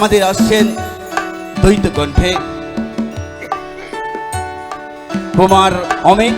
আমাদের আসছেন দ্বৈত কণ্ঠে কুমার অমিত।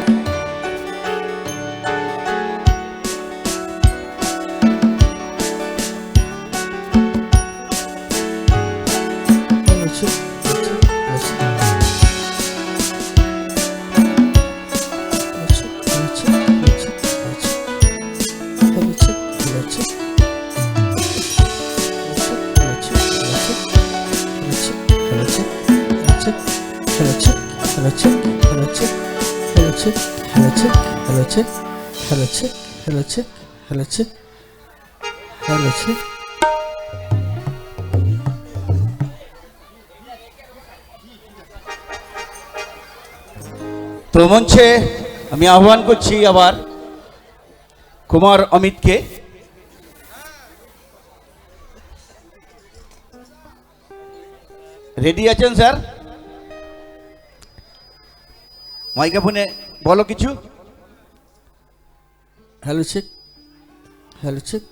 তো মঞ্চে আমি আহ্বান করছি আবার কুমার অমিতকে। রেডি আছেন স্যার? মাইক্রোফোনে বলো কিছু। Hello check, hello check.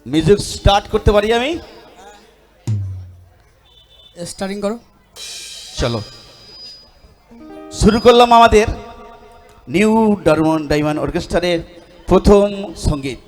Music start করতে পারি আমি? স্টার্টিং করো। চলো শুরু করলাম আমাদের নিউ ডায়মন্ড অর্কেস্ট্রারের প্রথম সঙ্গীত।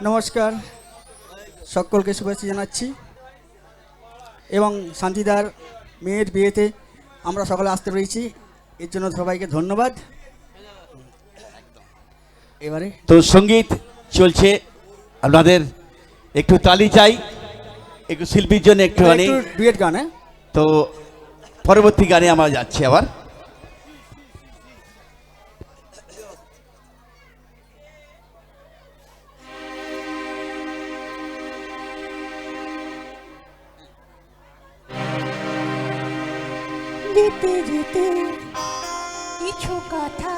নমস্কার, সকলকে শুভেচ্ছা জানাচ্ছি এবং শান্তিদার মেয়ের বিয়েতে আমরা সকলে আসতে পেরেছি, এর জন্য সবাইকে ধন্যবাদ। এবারে তো সঙ্গীত চলছে, আপনাদের একটু তালি চাই, একটু শিল্পীর জন্য একটুখানি ডুয়েট গান। তো পরবর্তী গানে আমরা যাচ্ছি আবার। যেতে যেতে কিছু কথা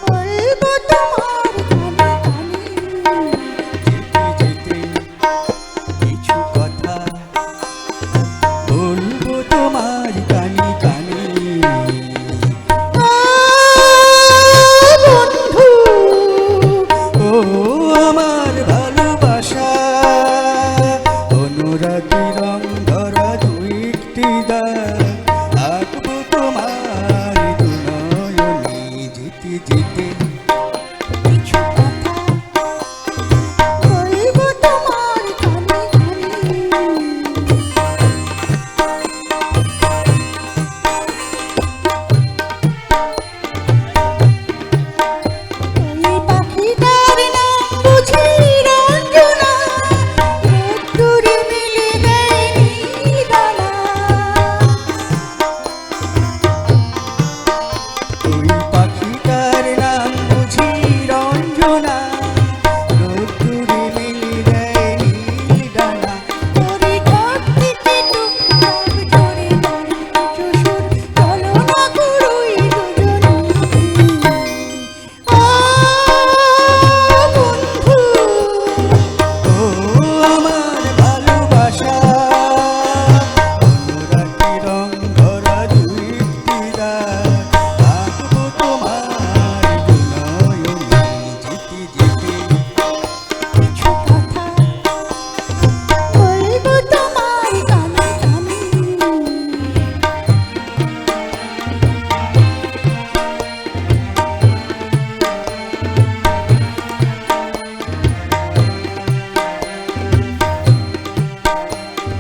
বলবো তোমার কানে কানে। যেতে কিছু কথা বলবো তোমার কানে কানে। ও বন্ধু, ও আমার ভালোবাসা, অনুরাগী রং ধরা দুইটি দাগ আঁকবো তোমার দুনয়নে। যেতে যেতে কিছু কথা বলবো তোমার কানে কানে। ওই পাখিটার নাম বুঝি রঞ্জনা, রোদ্দুরে মেলে দেয় নীলদানা। ওই পাখিটার নাম বুঝি রঞ্জনা, রোদ্দুরে মেলে দেয় নীল ডানা। ওরে ঠোঁট থেকে টুকটাক ঝরে পড়ে কিছু সুর, চলো না করোই দুজনে। ও বন্ধু, ও আমার ভালোবাসা, অনুরাগী রং ধরা দুইটি দাগ আঁকবো তোমার দুনয়নে। যেতে যেতে কিছু কথা বলবো তোমার কানে কানে।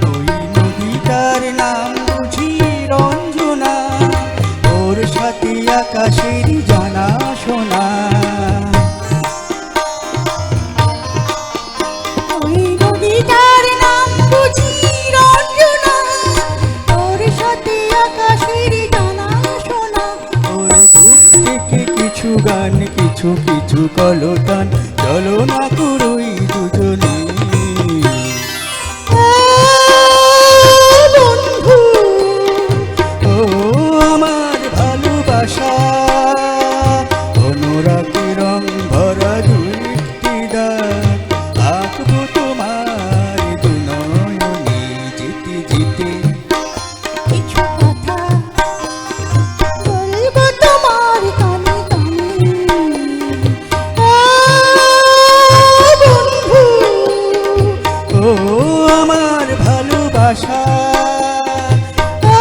ওই নদীটার নাম বুঝি রঞ্জনা, ওর সাথে আকাশের জানা শোনা। ওই নদীটার নাম বুঝি রঞ্জনা, ওর সাথে আকাশের জানা শোনা। ওর বুক থেকে কিছু গান, কিছু কিছু কলতান, চলো না করোই দুজনে। ও বন্ধু, ও আমার ভালোবাসা, অনুরাগী রং ভরা দুইটি দাগ আঁকবো তোমার দুনয়নে। যেতে যেতে কিছু কথা বলবো তোমার কানে কানে। ও বন্ধু, ও আমার ভালোবাসা, ও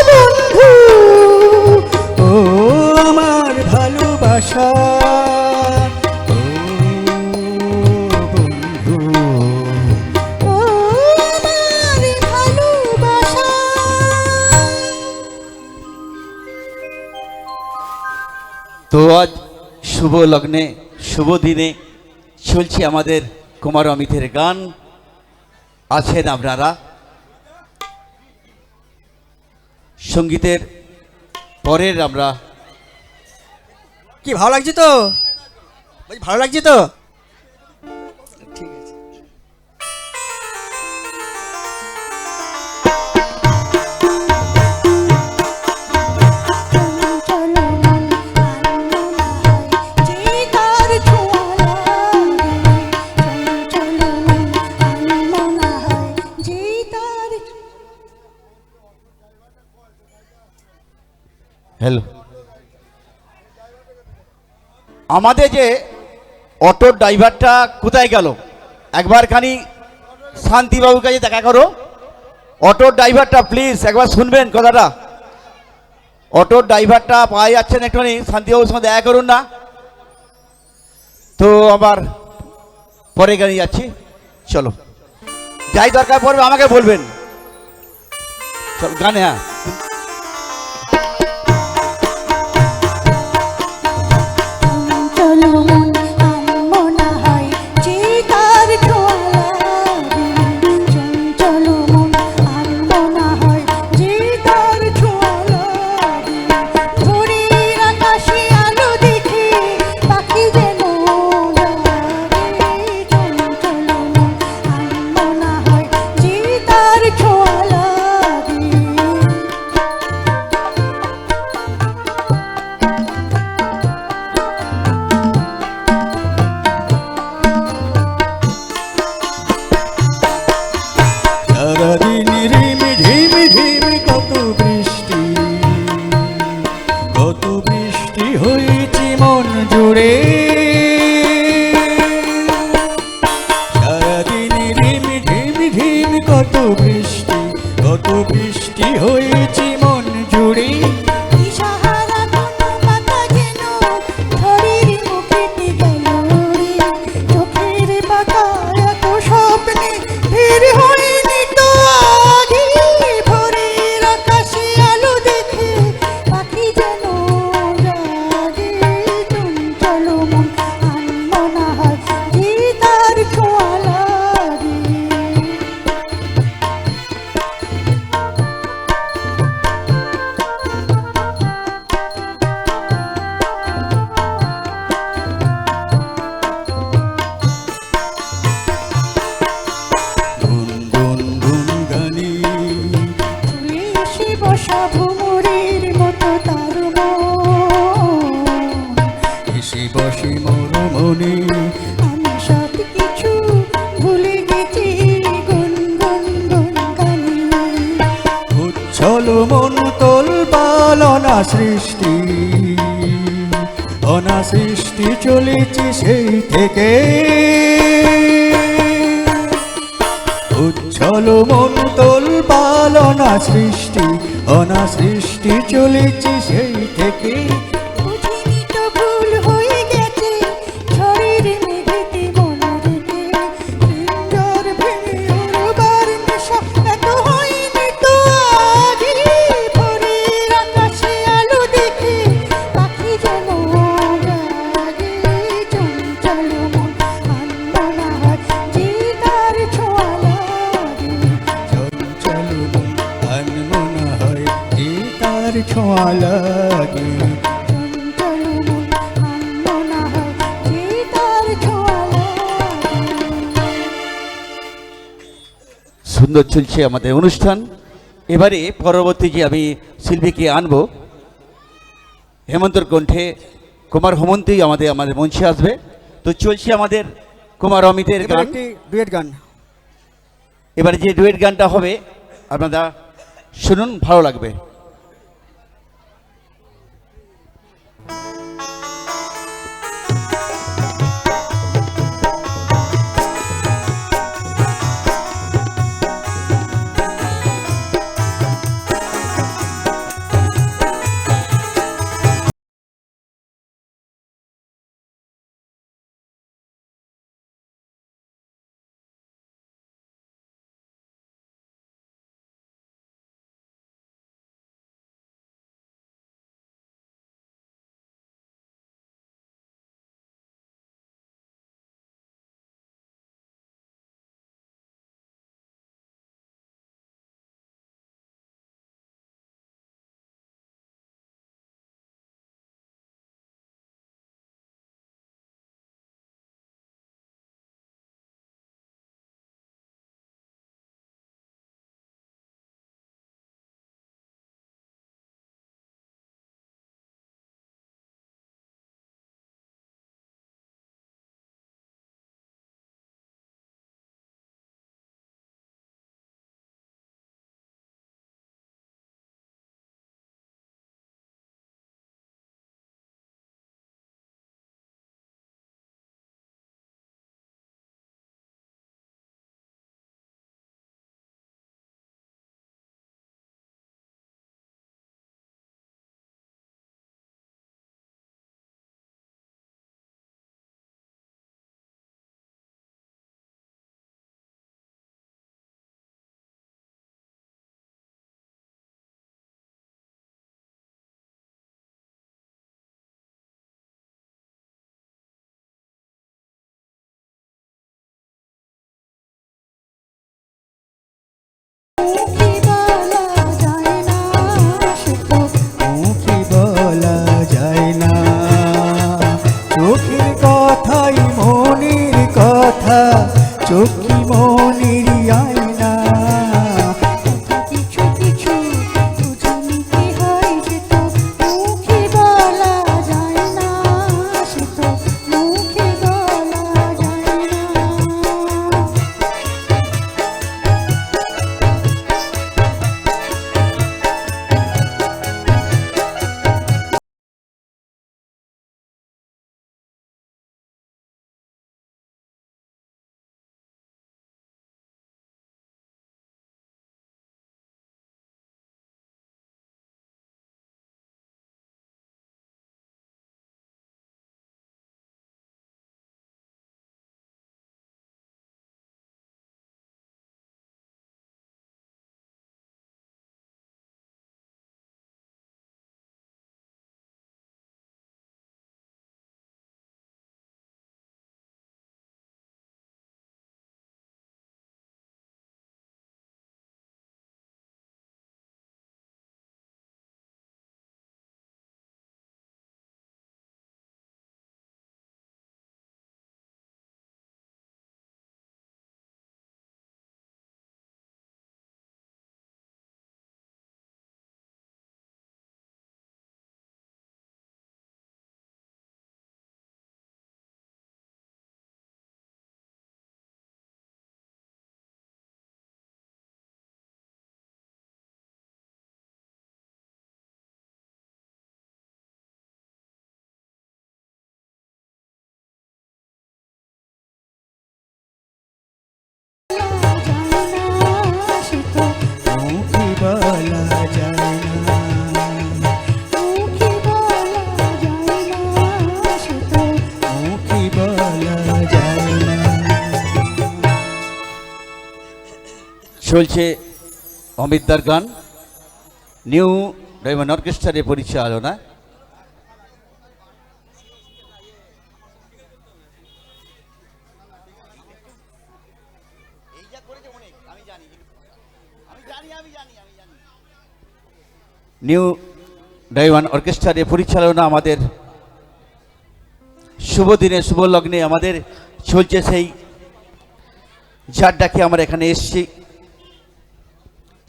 বন্ধু, ও আমার ভালোবাসা, ও বন্ধু। ও আমার ভালোবাসা। তো আজ শুভ লগ্নে শুভ দিনে চলছে আমাদের কুমার অমিতের গান। আছেন আপনারা সঙ্গীতের পরের আমরা কি ভালো লাগছে তো? ভালো লাগছে তো? ঠিক আছে। চলো মন আনমনা হয় যে তার ছোঁয়া লাগে। চলো মন আনমনা হয় যে তার। হ্যালো, আমাদের যে অটোর ড্রাইভারটা কোথায় গেল? একবার খানি শান্তিবাবুর কাছে দেখা করো। অটোর ড্রাইভারটা প্লিজ একবার শুনবেন কথাটা। অটোর ড্রাইভারটা পাওয়া যাচ্ছে না, একটুখানি শান্তিবাবুর সঙ্গে দেখা করুন না। তো আবার পরে গাড়ি যাচ্ছি, চলো। যাই দরকার পড়বে আমাকে বলবেন। চল গানে, হ্যাঁ। চলো মন আনমনা হয় যে তার ছোঁয়া লাগে। চলো মন আনমনা হয় যে তার ছোঁয়া লাগে। ভোরের আকাশে আলো দেখে পাখি যেন লাগে। চলো মন আনমনা হয় যে তার ছোঁয়া লাগে। কত বৃষ্টি, কত বৃষ্টি হয়েছে মন জুড়ে। সারাদিন রিম ঝিম ঝিম কত বৃষ্টি, কত বৃষ্টি হয়েছে মন জুড়ে। দিশাহারা কোনো মাথা যেন ঝড়ের মুখেতে গেল রে। চোখের পাতা এত স্বপ্নে বের হয়নি তো আগে। ভোরের আকাশে আলো দেখে পাখি যেন জাগে। চঞ্চল মন আনমনা হয় যে তার ছোঁয়া লাগে। গুন গুন গুন গানে চলে এসে বসা ভুমুরের মতো তার মন। এসে বসে মোর মনে, আমি সব কিছু ভুলে গেছি গুন গুন গুন গানে। উচ্ছল মন তোল পাল অনাসৃষ্টি, অনাসৃষ্টি চলেছে সেই থেকে। উচ্ছল মন তোল পাল অনাসৃষ্টি, অনাসৃষ্টি চলেছে সেই থেকে। বুঝিনি তো ভুল হয়ে গেছে ঝড়ের মেঘেতে মন রেখে। পিঞ্জর ভেঙে উড়বার নেশা এত হয়নি তো আগে। ভোরের আকাশে আলো দেখে পাখি যেন জাগে। চঞ্চল মন আনমনা হয় যে তার ছোঁয়া লাগে। চঞ্চল মন আনমনা হয় যে তার ছোঁয়া লাগে। চঞ্চল মন আনমনা হয় যে তার ছোঁয়া লাগে। সুন্দর চলছে আমাদের অনুষ্ঠান। এবারে পরবর্তী যে আমি শিল্পীকে আনবো, হেমন্তর কণ্ঠে কুমার হেমন্তই আমাদের মঞ্চে আসবে। তো চলছে আমাদের কুমার অমিতের এবার গান। একটি ডুয়েট গান। এবারে যে ডুয়েট গানটা হবে আপনারা শুনুন, ভালো লাগবে। চলছে অমিতদার গান, নিউ ডায়মন্ড অর্কেস্ট্রারের পরিচালনা। নিউ ডায়মন্ড অর্কেস্ট্রারের পরিচালনা আমাদের শুভ দিনে শুভ লগ্নে আমাদের চলছে সেই যার ডাকে আমরা এখানে এসেছি।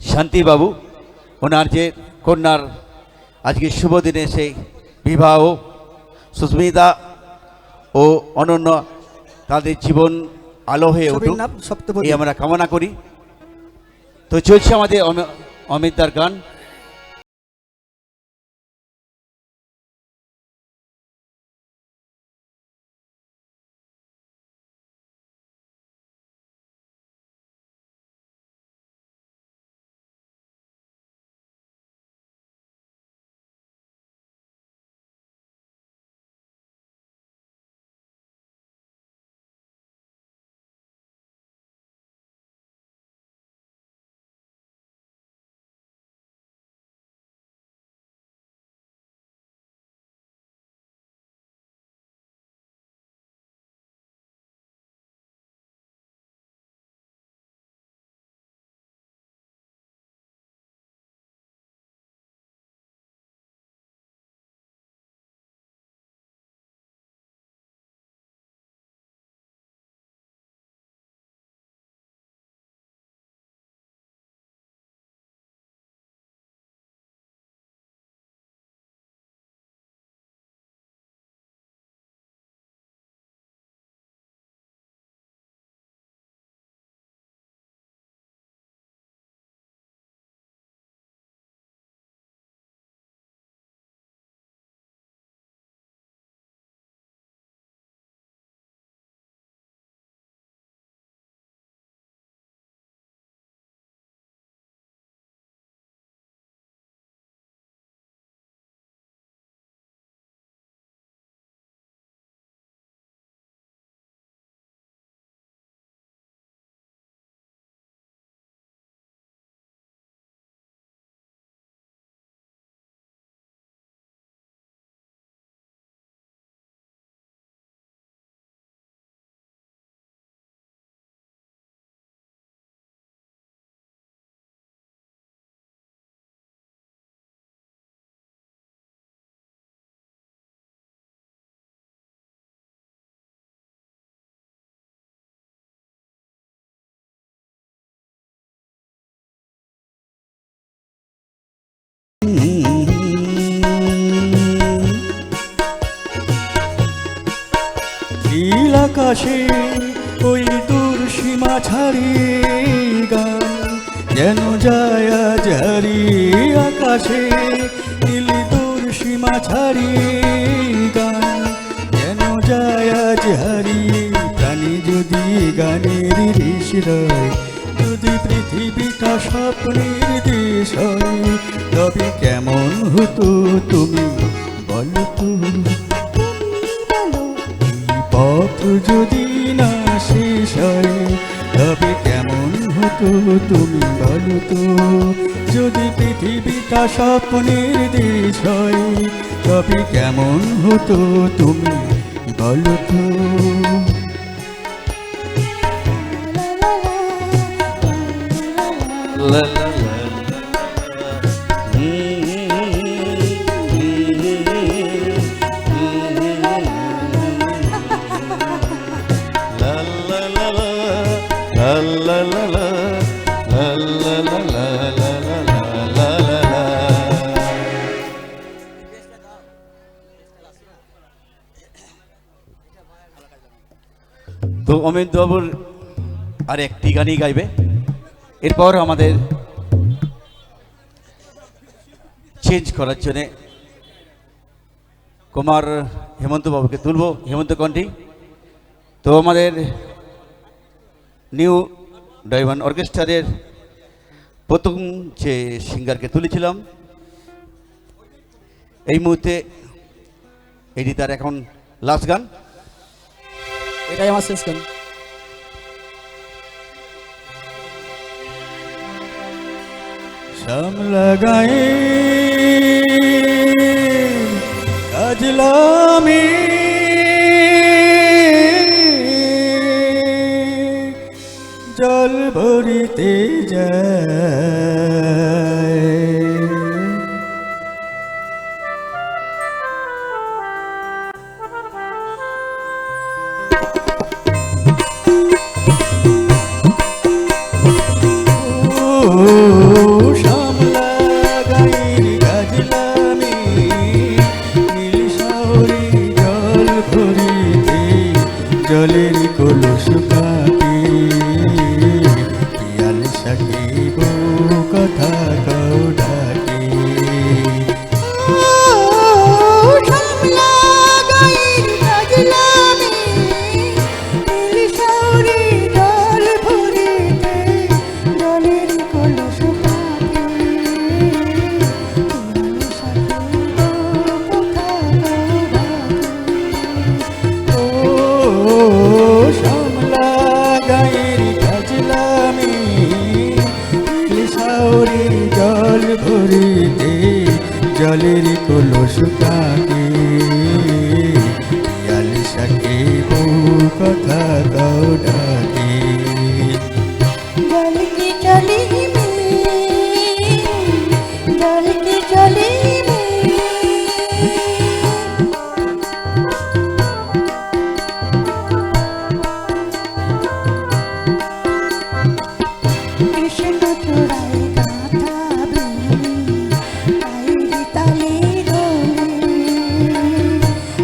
শান্তিবাবু ওনার যে কন্যার আজকে শুভ দিনে সেই বিবাহ, সুস্মিতা ও অনন্য তাদের জীবন আলো হয়ে উঠুক এই আমরা কামনা করি। তো চলছে আমাদের অমিতদার গান। নীল আকাশে ওই দূর সীমা ছাড়িয়ে গান যেন যায় আজ হারিয়ে, আকাশে নীল দূর সীমা ছাড়িয়ে গান যেন যায় আজ হারিয়ে। প্রাণী যদি গানের ঋষিরায়, যদি পৃথিবীটা স্বপ্নের দেশ হয়, তবে কেমন হতো তুমি বলো তো? পথ যদি না শেষ হয়, তবে কেমন হতো তুমি বলো তো? যদি পৃথিবীটা স্বপ্নের দেশ হয়, তবে কেমন হতো তুমি বলো তো? লা লা লা তো অমিত বাবুর আর একটি গানই গাইবে, এরপর আমাদের চেঞ্জ করার জন্যে কুমার হেমন্ত বাবুকে তুলব, হেমন্ত কণ্ঠী। তো আমাদের নিউ ডায়মন্ড অর্কেস্ট্রারের প্রথম যে সিঙ্গারকে তুলেছিলাম, এই মুহূর্তে এটি তার এখন লাস্ট গান, এটাই আমার শেষ গান। শ্যামলা গায়ে কাজলামি জল ভরিতে যায় শ্যামলা গায়ের গাজলামি নীল শাওরি জল ভরিতে জলের কলস কাটি পিয়াল সাকিব কথা কও ডাকি শ্যামলা গায়ের কাজলামি নীল শাওরি জল ভরিতে জলের কলস কাটি পিয়াল সাকিব কথা কও ডাকি ও শ্যামলা গায়ের গাজলামি নীল শাওরি জল ভরিতে জলের কলস কাটি পিয়াল সাকিব কথা কও ডাকি जल की चली में जल की चली में कृष्ण चुराई गाथा बेनी आई ताले डोले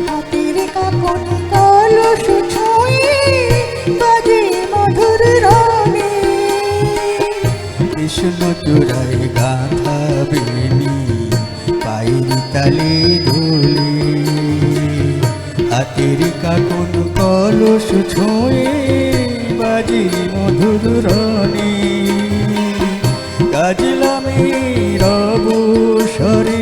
हाथेर का कोन कलश छुए बाजे मधुर रानी কৃষ্ণ চূড়ায় গাথা বেনি পায়ের তালে দোলে হাতের কাকন কলস ছোঁয়ে বাজি মধুর রণে গাজলামি রব সরে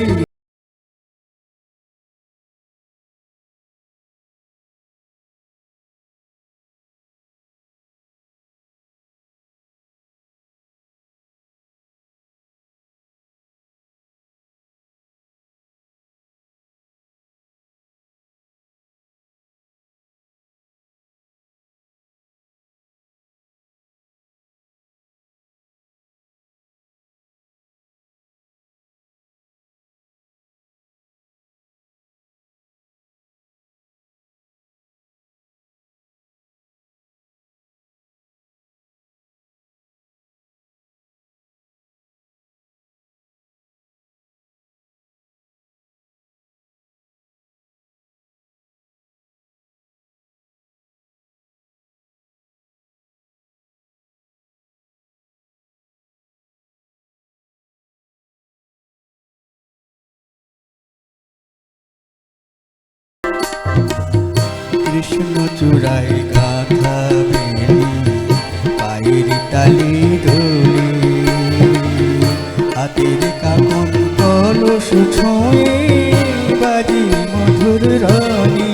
কৃষ্ণ চূড়ায় গাথা বেনি পায়ের তালে দোলে হাতের কাকন কলস ছোঁয়ে বাজি মধুর রণে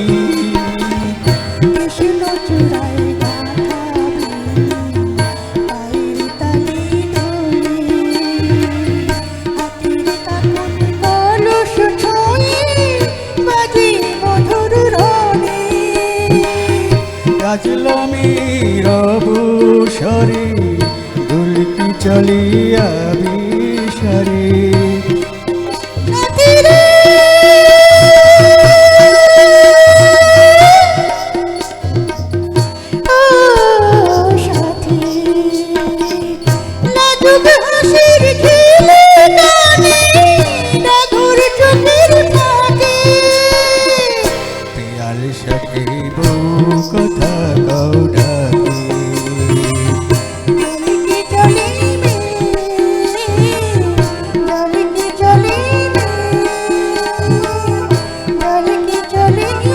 कृष्ण चुराई गाथा बेनी पाয়ের তালে ডোলে হাতের কাকন কলস ছুঁয়ে বাজে মধুর রানী গাজলামি রব সরে দুলকি চলিয়া বিসরে সাথীরে ও সাথী লাজুক হাসির খেলে গানে ডাগর চোখের ফাঁকে পিয়াল সাকিব কথা কও ডাকি जल की चली में जल की चली में जल की चली में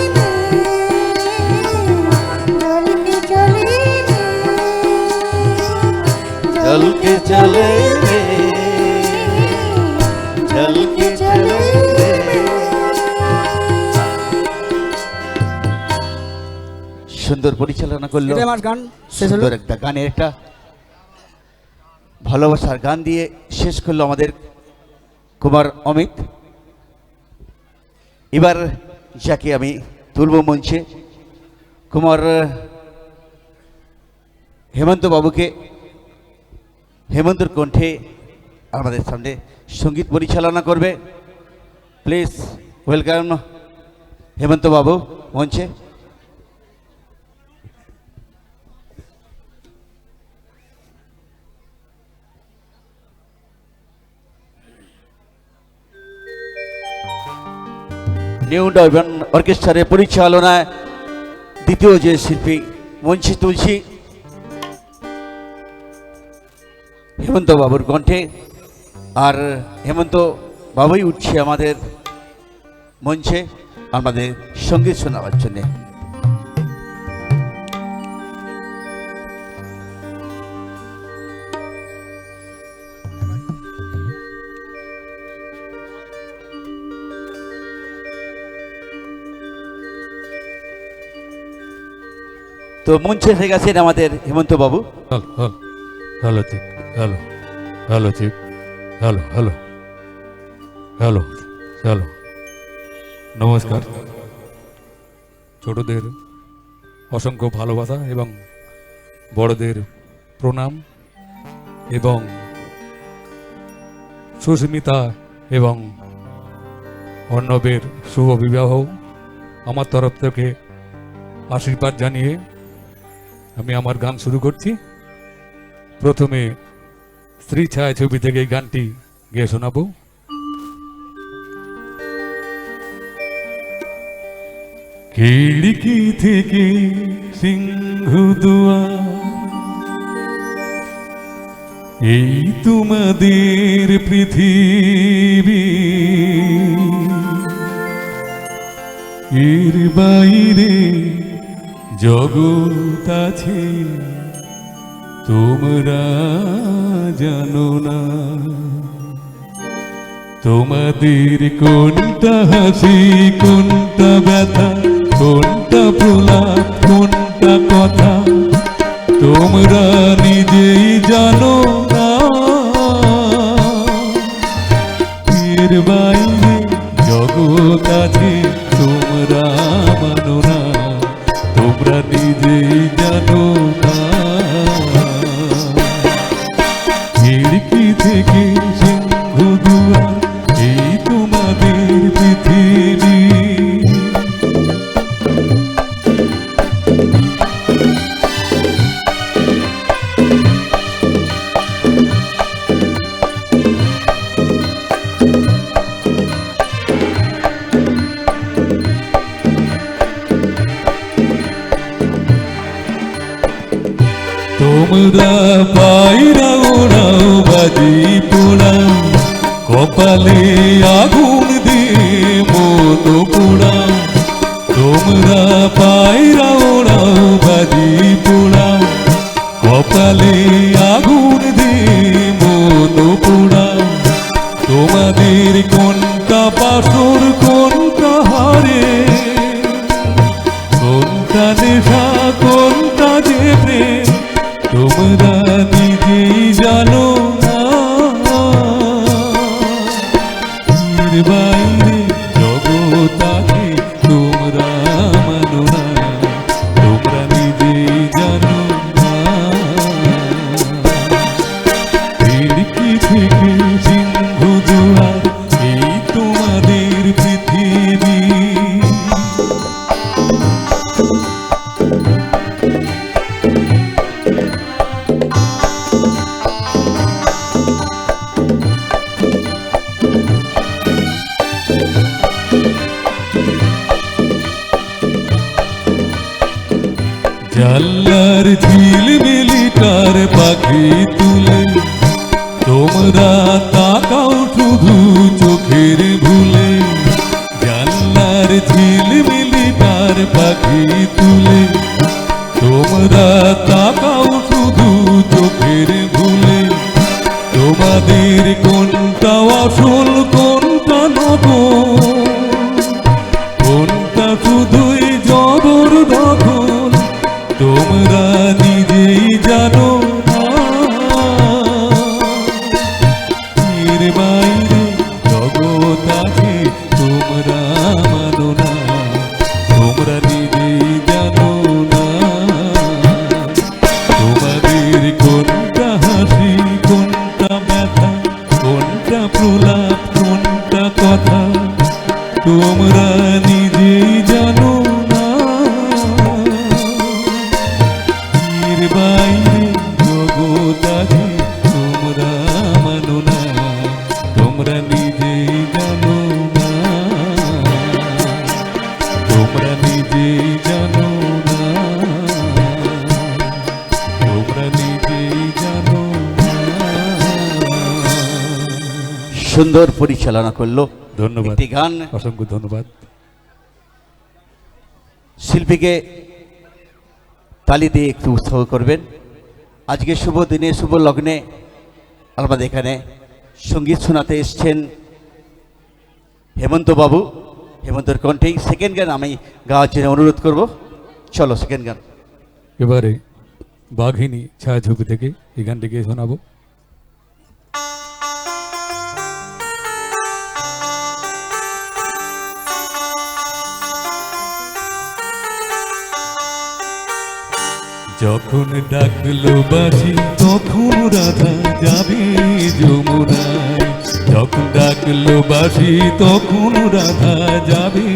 जल की चली में जल के चले সুন্দর পরিচালনা করলো এটা আমার গান শেষ হলো সুন্দর একটা গানের একটা ভালোবাসার গান দিয়ে শেষ করলো আমাদের কুমার অমিত। এবার যাকে আমি তুলব মঞ্চে, কুমার হেমন্ত বাবুকে হেমন্তর কণ্ঠে আমাদের সামনে সঙ্গীত পরিচালনা করবে। প্লিজ ওয়েলকাম হেমন্ত বাবু মঞ্চে। নিউ ডাইভান অর্কেস্ট্রারের পরিচালনায় দ্বিতীয় যে শিল্পী মঞ্চে তুলছি হেমন্ত বাবুর কণ্ঠে। আর হেমন্ত বাবুই উঠছে আমাদের মঞ্চে আমাদের সঙ্গীত শোনাবার জন্যে। তো মঞ্চে এসে গেছেন আমাদের হেমন্ত বাবু। হ্যালো ঠিক, হ্যালো হ্যালো ঠিক, হ্যালো হ্যালো হ্যালো হ্যালো। নমস্কার। ছোটদের অসংখ্য ভালোবাসা এবং বড়দের প্রণাম এবং সুস্মিতা এবং অর্ণবের শুভ বিবাহ আমার তরফ থেকে আশীর্বাদ জানিয়ে আমি আমার গান শুরু করছি। প্রথমে স্ত্রী ছায়া ছবি থেকে এই গানটি গেয়ে শোনাবো। খিড়কি থেকে সিংহ দুয়ার, এই তোমাদের পৃথিবী, এর বাইরে জগৎ আছে তোমরা জানো না। তোমাদের কোনটা হাসি, কোনটা ব্যথা, কোনটা প্রলাপ, কোনটা কথা তোমরা নিজেই জানো না। এর বাইরে জগৎ আছে তোমরা মানো না, তোমরা নিজেই জানো না। খিড়কি থেকে সিংহ দুয়ার, এই তোমাদের পৃথিবী। তোমরা পায়রা ওড়াও, বাজি পোড়াও, কপালে আগুন দিয়ে মন পোড়াও। তোমরা পায়রা ওড়াও, বাজি পোড়াও, কপালে আগুন দিয়ে মন পোড়াও। তোমাদের কোনটা পাথর, কোনটা হারে, কোনটা নেশা, কোনটা যে প্রেম তোমরা নিজেই জানো না। এর বাইরে জগৎ আছে তোমরা মানো না, তোমরা নিজেই জানো না। খিড়কি থেকে সিংহ দুয়ার, এই তোমাদের পৃথিবী। জানলার ঝিলমিলিটার পাখি তুলে তোমরা তাকাও শুধু চোখের ভুলে। জানলার ঝিলমিলিটার পাখি তুলে তোমরা তাকাও শুধু চোখের ভুলে। তোমাদের কোনটা আসল, কোনটা নকল, কোনটা শুধুই জবর দখল তোমরা নিজেই জানো না। এর বাইরে কথা তোমরা নিজেই জানো না, এর বাইরে জগৎ আছে তোমরা মানো না, তোমরা নিজেই জানো না, তোমরা নিজেই জানো না, তোমরা নিজেই জানো না। সুন্দর পরিচালনা করলো ধন্যবাদ, একটি গান। অসংখ্য ধন্যবাদ। শিল্পীকে তালি দিয়ে একটু উৎসাহ করবেন। আজকে শুভ দিনে শুভ লগ্নে আমাদের এখানে সঙ্গীত শোনাতে এসছেন হেমন্ত বাবু। হেমন্তর কণ্ঠেই সেকেন্ড গান আমি গাওয়ার জন্য অনুরোধ করব। চলো সেকেন্ড গান। এবারে বাঘিনী ছায়াছবি থেকে এই গানটিকে শোনাবো। যখন ডাকলো বাজি তখন রাধা যাবে যমুনায়, যখন ডাকলো বাজি তখন রাধা যাবে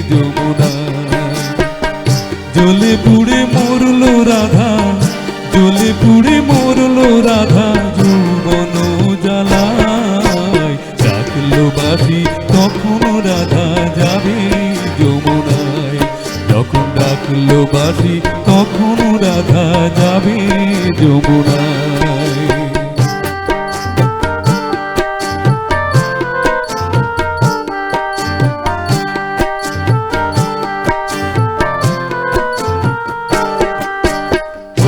যমুনায়। জ্বলে পুড়ে মরলো রাধা, জ্বলে পুড়ে মরলো রাধা যৌবন জ্বালায়। ডাকলো বাজি তখন রাধা যাবে যমুনায়, যখন ডাকলো বাজি তখন রাধা যাবে যমুনায়।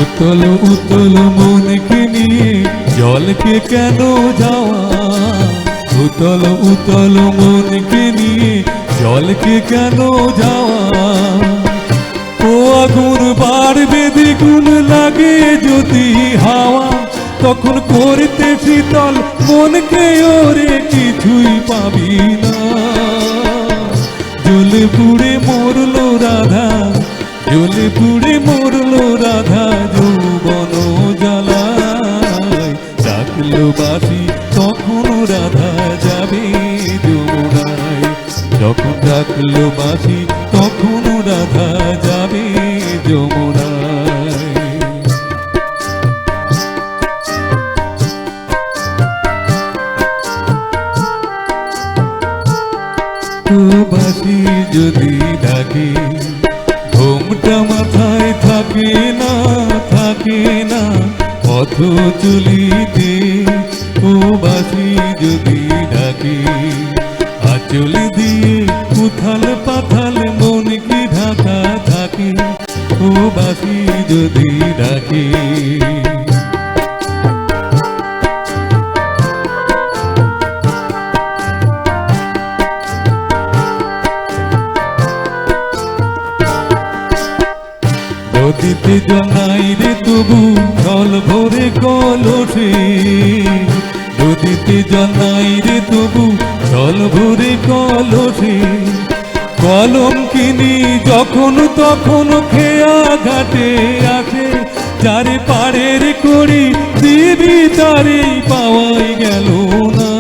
উতল উতল মনকে নিয়ে জলকে কেন যাওয়া, উতল উতল মনকে নিয়ে জলকে কেন যাওয়া। ও আগুন বাড়বে দ্বিগুণ লাগে যদি হাওয়া, তখন করতে শীতল মনকে ওরে কিছুই পাবি না। জ্বলে পুড়ে মরলো রাধা, জ্বলে পুড়ে মরলো রাধা যৌবন জ্বালায়। ডাকলো বাসি তখন রাধা যাবে যমুনায়, যখন ডাকলো বাসি তখন রাধা যাবে যমুনায়। ও বাসি যদি ডাকে ঘুমটা মাথায় থাকে না, থাকে না পথ চলিতে। ও বাসি যদি ডাকে আঁচল দিয়ে উথাল পাথাল মন কি ঢাকা থাকে। ও বাসি যদি ডাকে নদীতে জনাই রে তবু জল ভরে কলসে, নদীতে জনাই রে তবু জল ভরে কলসে। কলম কিনি যখন তখন খেয়া ঘাটে আসে, যারে পাড়ের করি দিবি তারে পাওয়াই গেল না।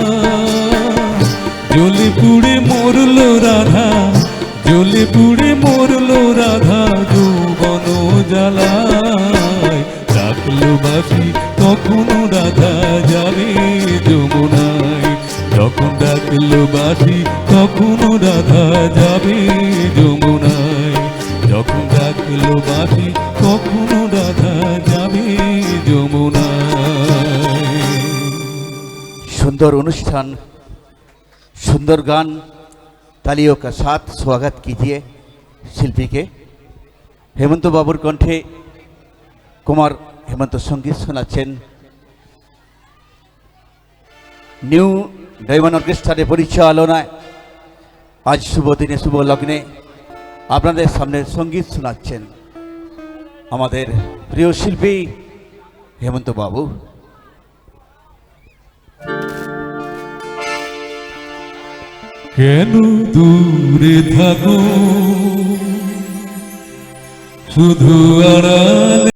জ্বলে পুড়ে মরলো রাধা, জ্বলে পুড়ে মরলো রাধা যৌবন জ্বালায়। ডাকলো বাসি তখন রাধা যাবে যমুনায়, যখন ডাকলো বাসি তখন রাধা যাবে যমুনায়, যখন ডাকলো বাসি তখন রাধা যাবে যমুনায়। सुंदर अनुष्ठान, सुंदर गान, तालियों का साथ स्वागत कीजिए शिल्पी के। हेमंत बाबुर कंठे कुमार हेमंत संगीत शোনাচ্ছেন নিউ ডায়মন্ড অর্কেস্ট্রার পরিচালনায়। আজ শুভ দিনে শুভ লগ্নে আপনাদের সামনে সঙ্গীত শোনাচ্ছেন আমাদের প্রিয় শিল্পী হেমন্ত বাবু। কেন দূরে থাকো শুধু আড়ালে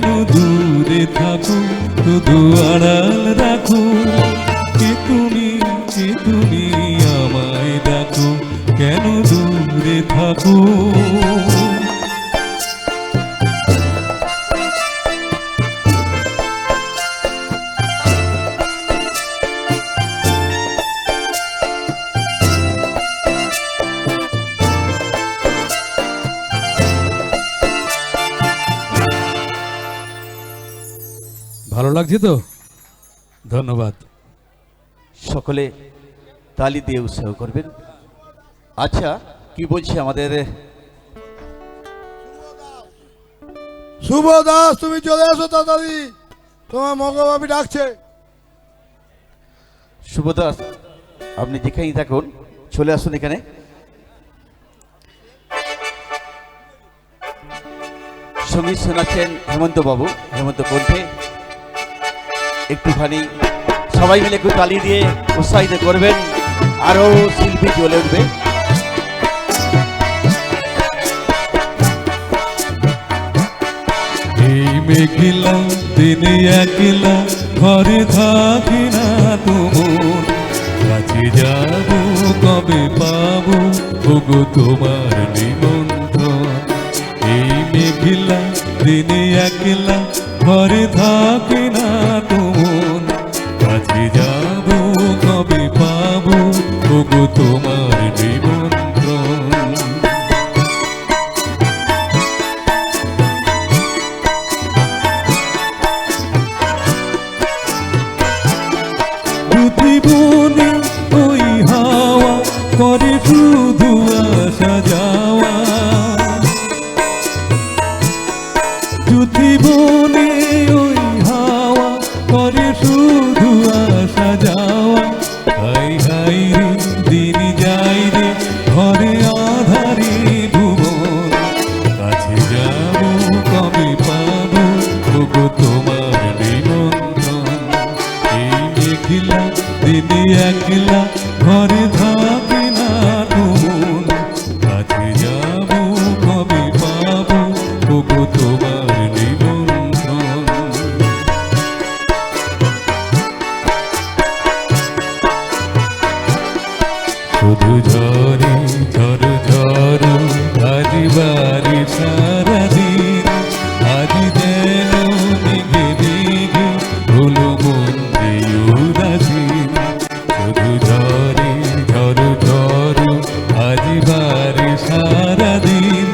কেন দূরে থাকো শুধু আড়াল রাখো কে তুমি আমায় ডাকো কেন দূরে থাকো ভালো লাগছে তো? ধন্যবাদ। সকলে তালি দিয়ে উৎসাহ করবেন। আচ্ছা, কি বলছে আমাদের শুভ দাস, তুমি চলে এসো তাড়াতাড়ি, তোমার মগবাবি ডাকছে। শুভদাস, আপনি যেখানেই থাকুন চলে আসুন এখানে। সঙ্গীত শোনাচ্ছেন হেমন্ত বাবু, হেমন্ত কণ্ঠে। একটুখানি সবাই মিলে একটু তালি দিয়ে উৎসাহিত করবেন, আরও শিল্পী জ্বলে উঠবে। এই মেঘলা দিনে একলা ঘরে থাকি না তোমার কাছে যাবো কবে পাবো ওগো তোমার নিমন্ত্রণ এই মেঘলা দিনে একলা ঘরে থাকি না তোমার কাছে যাবো কবে পাবো ওগো তোমার নিমন্ত্রণ জীবনে ওই হাওয়া করে শুধু আসা যাওয়া জীবনে ওই হাওয়া করে শুধু আসা যাওয়া হাই হাই রে দিন যাই রে ঘরে আধারে ভুবন কাছে যাবো কবে পাবো ওগো তোমার নিমন্ত্রণ এই মেঘলা দিনে একলা ঘরে থাকে না মন কাছে যাবো কবে পাবো ওগো তোমার নিমন্ত্রণ শুধু ঝরে ঝর ঝর আজ বাড়ি সারাদিন আজ যেন দিকে দিকে হলো মন যে উদাসীন শুধু ঝরে ঝর ঝর আজ বাড়ি সারাদিন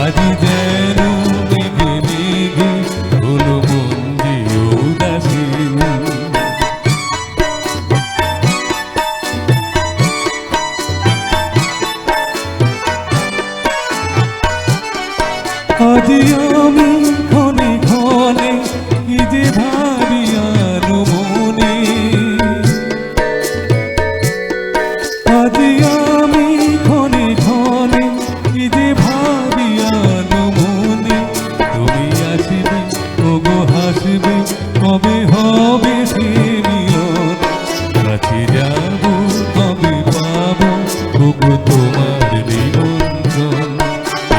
আজ যেন দিকে দিকে হলো মন যে উদাসীন আজ আমি ক্ষণে ক্ষণে কি যে ভাবি আনো মনে আজ আমি ক্ষণে ক্ষণে কি যে ভাবি আনো মনে তুমি আসবে ওগো হাসবে কবে হবে সে মিলন কাছে যাবো কবে পাবো ওগো তোমার নিমন্ত্রণ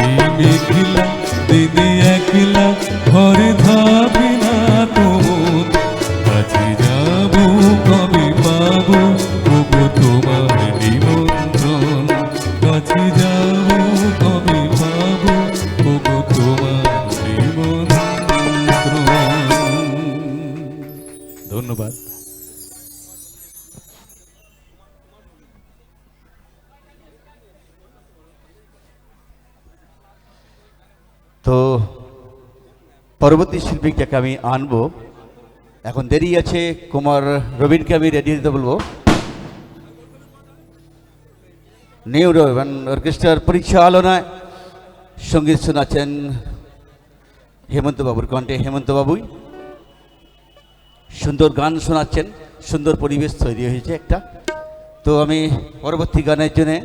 এই মেঘলা দিনে একলা ঘরে থাকি না তোর কাছে যাবো কবে পাবো ওগো তোমার নিমন্ত্রণ কাছে যাবো কবে পাবো ওগো তোমার নিমন্ত্রণ ধন্যবাদ। তো পরবর্তী শিল্পীটাকে আমি আনবো, এখন দেরি আছে। কুমার রবীনকে আমি রেডি দিতে বলবো। নিউ রবীন অর্কেস্ট্রার পরিচালনায় সঙ্গীত শোনাচ্ছেন হেমন্ত বাবুর কণ্ঠে। হেমন্ত বাবুই সুন্দর গান শোনাচ্ছেন, সুন্দর পরিবেশ তৈরি হয়েছে একটা। তো আমি পরবর্তী গানের জন্যে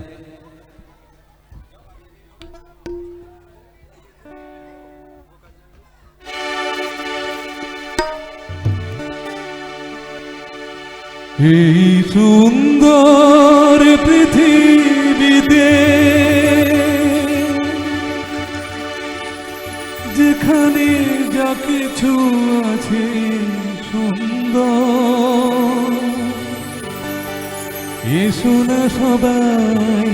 এই সুন্দর পৃথিবীতে যেখানে যাকে এসো না সবাই,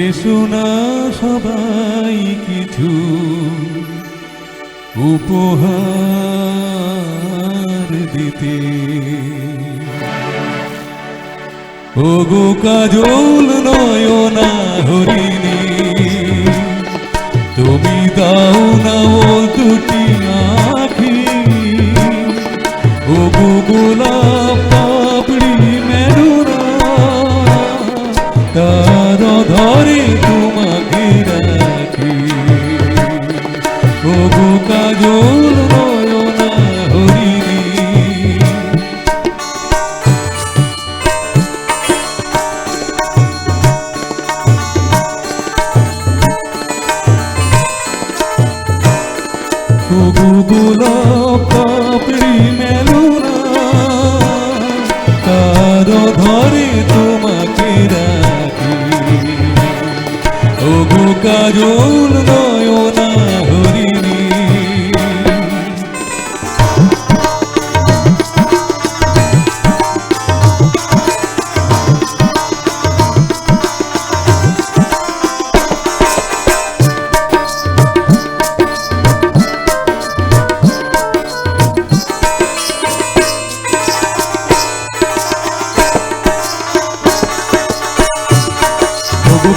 এসো না সবাই কিছু উপহার দিতে। ওগো কাজল নয়না হরিণী, তুমি দাও না ও দুটি আঁখি। ওগো গোলাপ পাপড়ি মেরুনা, তার ধরে তোমাকে রাখি। ওগো কাজল নয়না হরিণী, ওগো গোলাপ পাপড়ি মেলুনা, তার ধরে তোমাকে রাখি। ওগো কাজল নয়না হরিণী,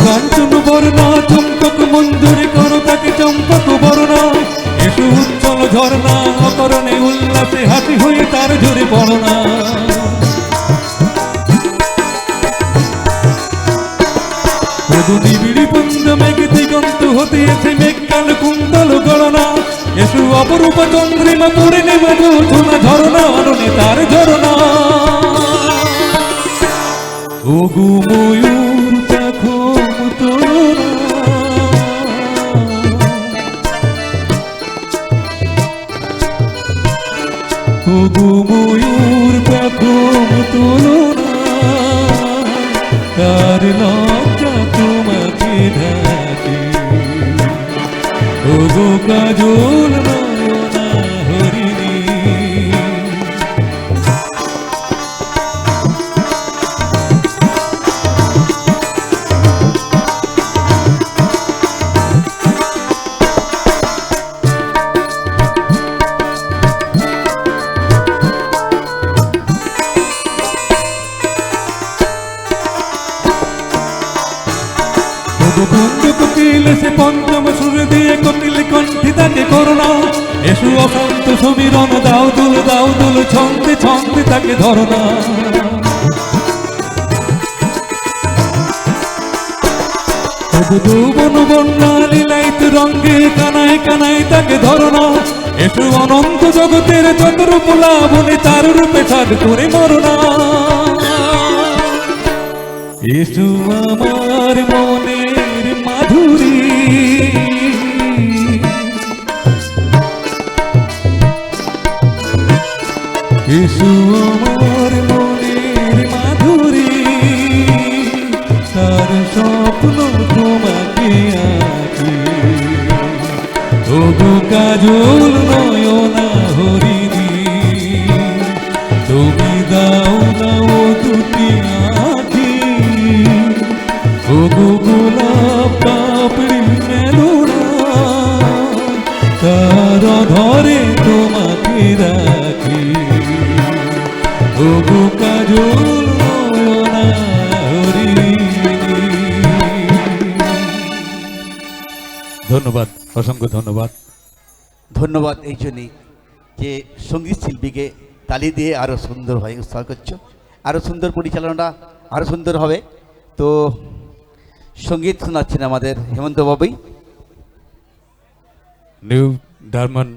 কাঞ্চন বর্ণা চম্পক মঞ্জুরি করো তাকে চম্পক বর্ণা। এসো উজ্জ্বল ঝর্ণা অকরণে উল্লাসে হাসি হয়ে তার ঝরে পড়না। নিবিড়ি পুঞ্জ মেঘ দিগন্ত হতে এসে মেঘকাল কুণ্ডল গণনা। এসো অপরূপ চন্দ্রিমা পড়ে নেমে ঝোনা ঝরনা আননে তার ঝরনা। ওগো ময়ূর দেখো তোরা, ওগো ময়ূর দেখো তোরা, তার লজ্জা তোমাকে ঢাকে। ওগো কাজল নয়না হরিণী, বন্ধু কোকিল সে পঞ্চম সুর দিয়ে কোকিল কণ্ঠী তাকে করোনা। এসো অশান্ত সমীরণ দাও দুল ছন্দে ছন্দে তাকে ধরনা। যৌবন বন্যা লীলায়িত রঙ্গে কানায় কানায় তাকে ধরনা। এসো অনন্ত জগতের যত রূপ লাবণে তার রূপে ছাদ করে মরনা। এসো আমার মনের মাধুরী, এসো আমার মনের মাধুরী, তার স্বপ্ন তোমাকে আঁকি। ওগো কাজল নয়না হরিণী, তুমি দাও দাও দুটি আঁখি। ওগো গোলাপ পাপড়ি মেলুনা, তার ধরে তোমাকে রাখি। ওগো কাজল নয়না হরিণী। ধন্যবাদ, অসংখ্য ধন্যবাদ। ধন্যবাদ এই জন্যই যে সঙ্গীত শিল্পীকে তালি দিয়ে আরও সুন্দরভাবে উৎসাহ করছো, আরও সুন্দর পরিচালনাটা আরও সুন্দর হবে। তো সঙ্গীত শোনাচ্ছেন আমাদের হেমন্ত বাবুই। নিউ ডায়মন্ড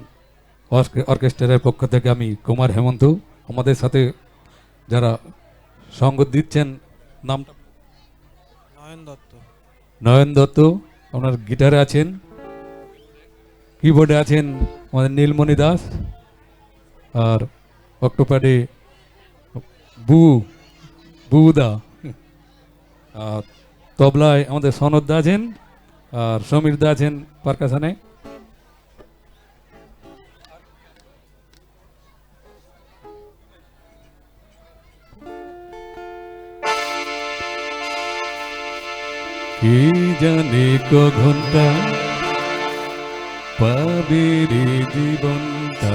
অর্কেস্ট্রার পক্ষ থেকে আমি কুমার হেমন্ত। আমাদের সাথে যারা সঙ্গ দিচ্ছেন নামটা নয়ন দত্ত, আপনার গিটারে আছেন, কিবোর্ডে আছেন আমাদের নীলমণি দাস, আর অক্টোপ্যাডে বুদা, আর তবলায় আমাদের সনদ দা আছেন, আর সমীর দা আছেন পারকাশনে। কে জানে ক ঘন্টা পাবে রে জীবনটা,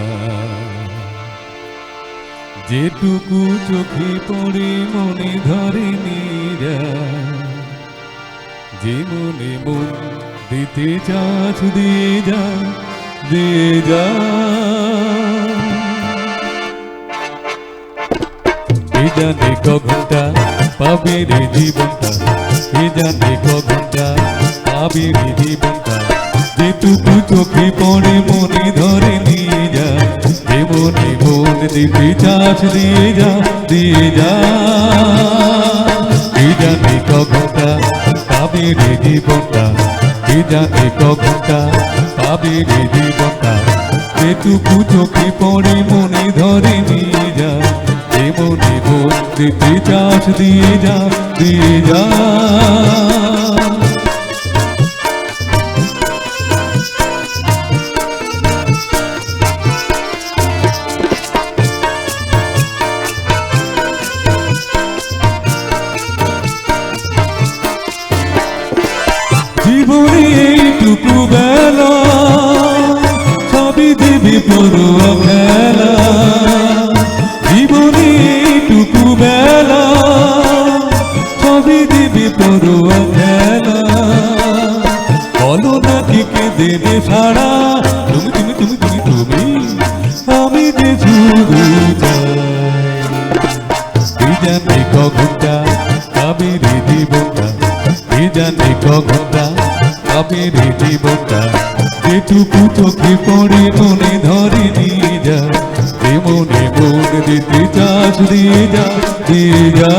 যেটুকু চোখে পড়ে মনে ধরে নিরা, যে মনে মন দিতে চাস দিয়ে যা, দিয়ে যা। কে জানে ক ঘন্টা পাবে রে জীবনটা, কে জানে ক ঘন্টা পাবে রে জীবনটা, যেটুকু চোখে পড়ে মনে ধরে নিয়ে যা, যে মনে মন দিতে চাস দিয়ে যা, দিয়ে যা। কে জানে ক ঘন্টা পাবে রে জীবনটা, কে জানে ক ঘন্টা পাবে রে জীবনটা, যেটুকু চোখে পড়ে মনে ধরে নিয়ে যা, যে মনে মন দিতে চাস দিয়ে যা, দিয়ে যা। জীবনে এইটুকু বেলা সবই দেবে পড়ুয়া খেলা, জীবনে এইটুকু বেলা সবই দেবে পড়ুয়া খেলা, বলো না কে কে দেবে সারা, তুমি তুমি তুমি তুমি তুমি আমি যে শুধু চাই। জানে ক ঘন্টা পাবে রে জীবনটা, কে জানে ক ঘন্টা পাবে রে জীবনটা, যেটুকু চোখে পড়ে মনে ধরে নিয়ে যা, যে মনে মন দিতে চাস দিয়ে যা, দিয়ে যা।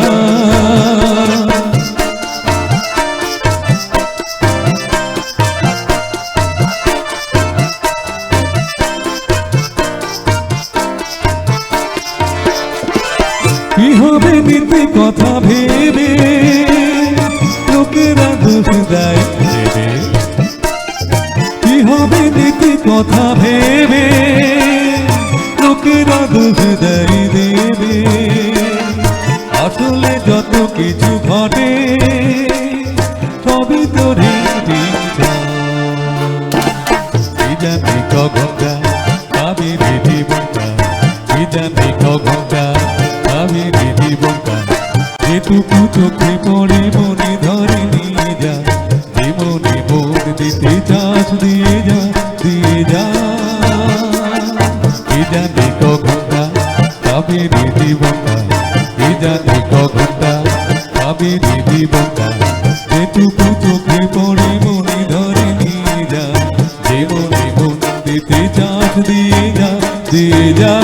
কি হবে নীতি কথা ভেবে লোকেরা দোষ দেয় দেবে, কি হবে নীতি কথা ভেবে লোকেরা দোষ দেয় দেবে, আসলে যত কিছু ঘটে সবই তো জানে ক ঘন্টা পাবে রে জীবনটা, কি জানে ক ঘন্টা পাবে রে জীবনটা, যেটুকু চোখে পড়ে মনে ধরে নিয়ে যা, যে মনে মন দিতে চাস দিয়ে যা, দিয়ে যা। কি জানে ক ঘন্টা পাবে রে জীবনটা, কি জানে ক ঘন্টা পাবে রে জীবনটা, যেটুকু চোখে পড়ে মনে ধরে নিয়ে যা, যে মনে মন দিতে চাস দিয়ে যা, দিয়ে যা।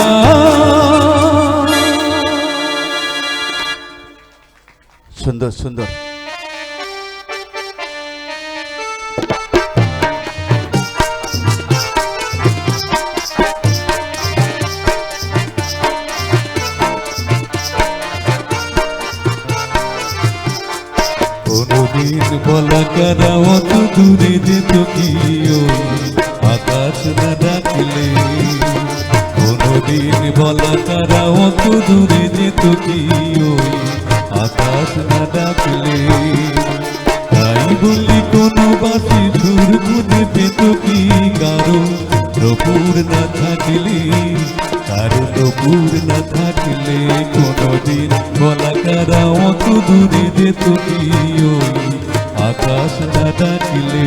সুন্দর সুন্দর। কোনদিন বলা কারা অত দূরে যেত কি ওই আকাশ না ডাকলে, কোনদিন বলা কারা অত দূরে যেত কি ওই আকাশ না ডাকলে, তাই বলি কোনো বাসি সুর খুঁজে পেত কি কারো নপুর না থাকলে, কারো নপুর না থাকলে, কোনদিন বলা কারা অত দূরে যেত কি ওই আকাশ না ডাকলে।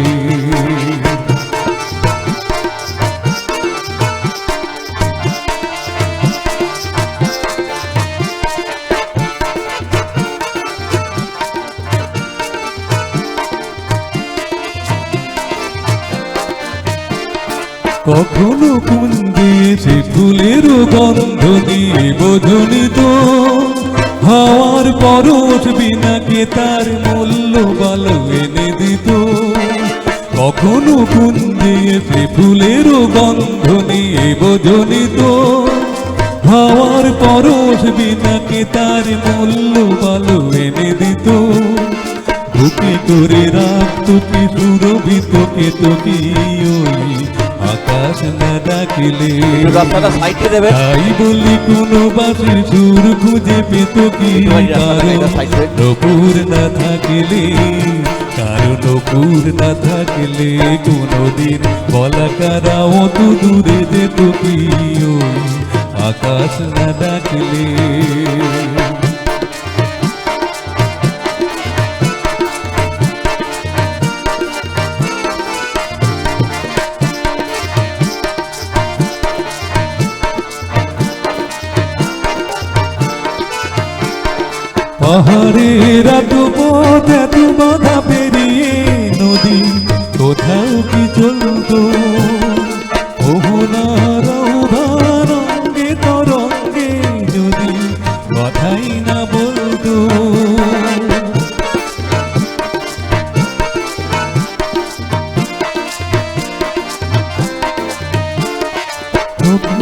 কখনো কুঞ্জে এসে ফুলেরও গন্ধ দিয়ে বোঝনি তো, হাওয়ার পরশ বিনাকে তার মূল্য ভালো এনে দিত, কখনো কুঞ্জে এসে ফুলেরও গন্ধ নিয়ে বোঝনি তো, হাওয়ার পরশ বিনাকে তার মূল্য ভালো এনে দিত, বুকে করে রাখতো কি সুরভিত কেত কি ওই আকাশ না ডাকলে, রাস্তাটা সাইডে দেবে। তাই বলি কোনো বাসের সুর খুঁজে পেত কি কারো নপুর না থাকলে, কারণ নপুর না থাকলে কোনোদিন বলা কারা অত দূরে যেত কি ওই আকাশ না ডাকলে। পাহাড়ের এত পথ এত বাধা পেরিয়ে নদী কোথাও কি চলতো, মোহনার রঙ্গে তরঙ্গে যদি কথাই না বলতো।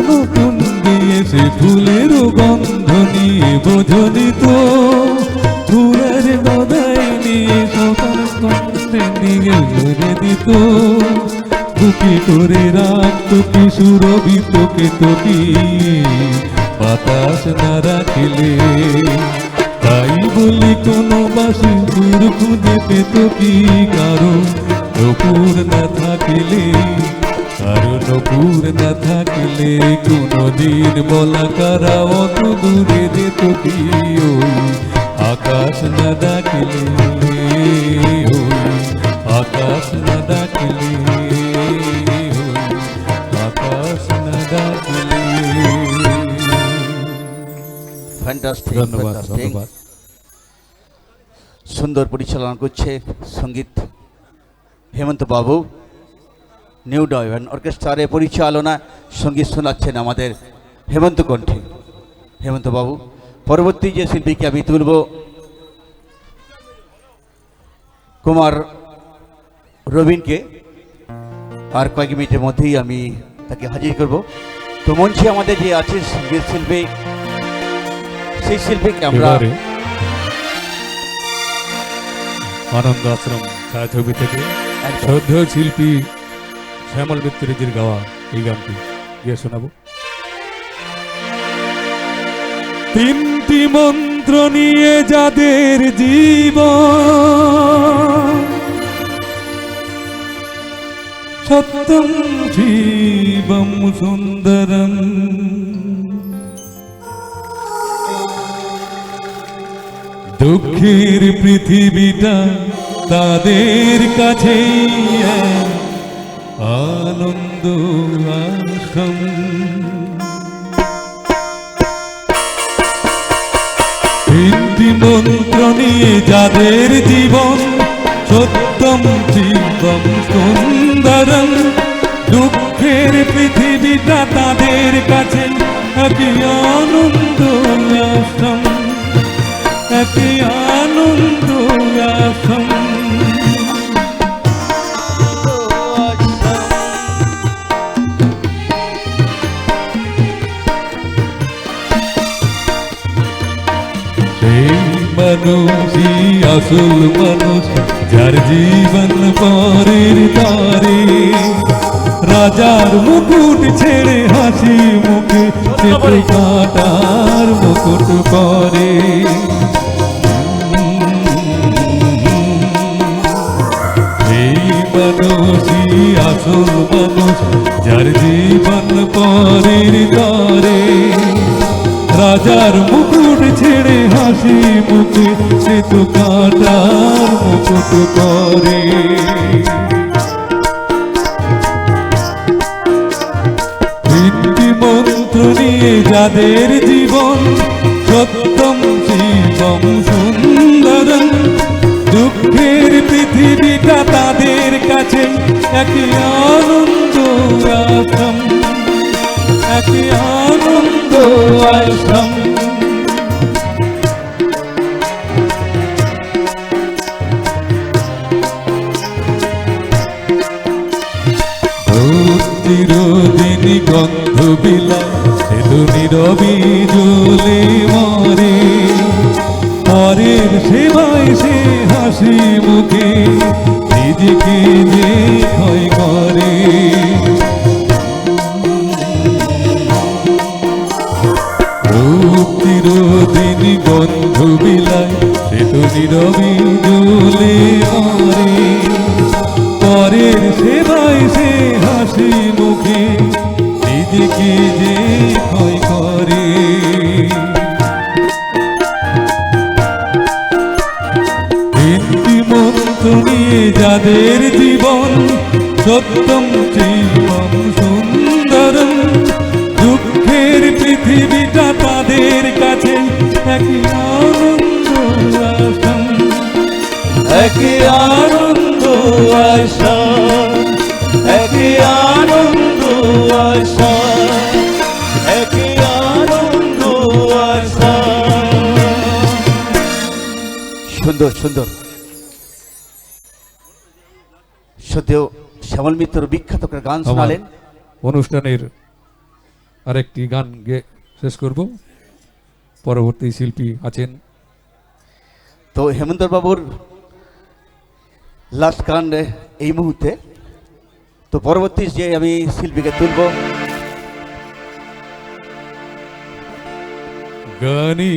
নতুন দিয়েছে ফুলের গন্ধ নিয়ে বোঝনি তো, ফুলের গদাই নিয়ে সকাল কণ্ঠে নিয়ে ভরে দিত। বুকে করে রাখতো কি সুরভিত কেতকি, বাতাস না রাখিলে। তাই বলি কোনো বাসি সুর খুঁজে পেত কি, কারণ নপুর না থাকিলে, কারণ নপুর না থাকলে কোনোদিন বলা কারা অত দূরে যেত কি ওই আকাশ না ডাকলে, ওই আকাশ না ডাকলে, ওই আকাশ না ডাকলে। ফ্যান্টাস্টিক, ধন্যবাদ, ফ্যান্টাস্টিক। ধন্যবাদ। সুন্দর পরিচালনা করছে সঙ্গীত হেমন্ত বাবু। নিউ ডাইভান অর্কেস্ট্রারে পরিচালনা সঙ্গীত শোনাচ্ছেন আমাদের হেমন্ত কণ্ঠে। হেমন্ত বাবু, পরবর্তী যে শিল্পীকে আমি তুলব কুমার রবিনকে, আর কয়েক মিনিটের মধ্যেই আমি তাকে হাজির করব। তো মঞ্চে আমাদের যে আছে সঙ্গীত শিল্পী, সেই শিল্পীকে আমরা এবারে আনন্দ আশ্রম ছায়াছবি থেকে শ্রদ্ধেয় শিল্পী শ্যামল মিত্রজির গাওয়া এই গানটি গিয়ে শোনাবো। তিনটি মন্ত্র নিয়ে যাদের জীবন, সত্যম শিবম সুন্দরম, দুঃখের পৃথিবীটা তাদের কাছে আনন্দ আশ্রম। তিনটি মন্ত্র নিয়ে যাদের জীবন, সত্যম শিবম সুন্দরম, দুঃখের পৃথিবীটা তাদের কাছে একই আনন্দ আশ্রম, একই আনন্দ আশ্রম। মানুষই আসল মানুষ, যার জীবন পরের তারে, রাজার মুকুট ছেড়ে হাসি মুখে সে তো কাঁটার মুকুট পরে। এই মানুষই আসল মানুষ, যার জীবন পরের তারে, রাজার মুকুট ছেড়ে হাসি মুখে সে তো কাঁটার মুকুট করে। তিনটি মন্ত্র নিয়ে যাদের জীবন, সত্যম শিবম সুন্দরম, দুঃখের পৃথিবীটা তাদের কাছে একই আনন্দ আশ্রম, একই আনন্দ আশ্রম। চিরদিনই গন্ধ বিলায় সে তো নীরবে জ্বলে মরে, পরের সেবায় সে হাসি মুখে নিজেকে যে ক্ষয় করে। চিরদিনই গন্ধ বিলায় সে তো নীরবে জ্বলে মরে, নিয়ে যাদের জীবন সত্যম জীবন সুন্দরম, দুঃখের পৃথিবীটা তাদের কাছে একই আনন্দ আসাম, একই আনন্দ আশা, একই আনন্দ আশা, একই আনন্দ আশা। সুন্দর সুন্দর। সত্যিও শ্যামল মিত্র বিখ্যাত করে গান আমার শোনালেন। অনুষ্ঠানের আরেকটি গান গেয়ে শেষ করব। পরবর্তী শিল্পী আছেন তো হেমন্ত বাবুর লাস্ট গান এই মুহূর্তে। তো পরবর্তী যে আমি শিল্পীকে তুলব, গানি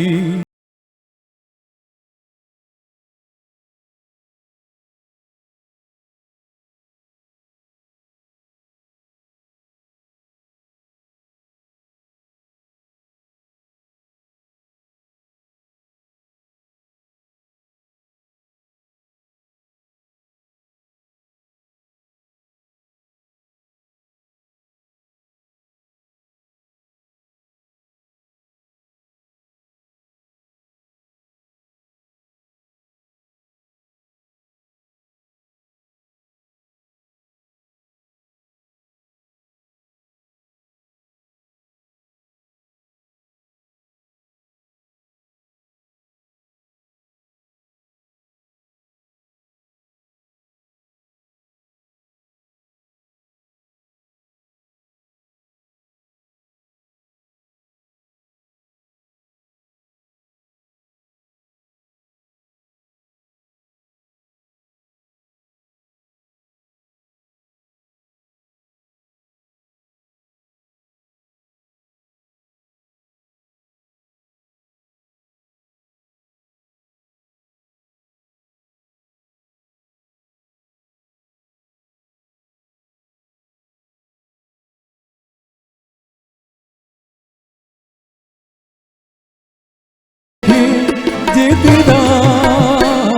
যেতে দাও,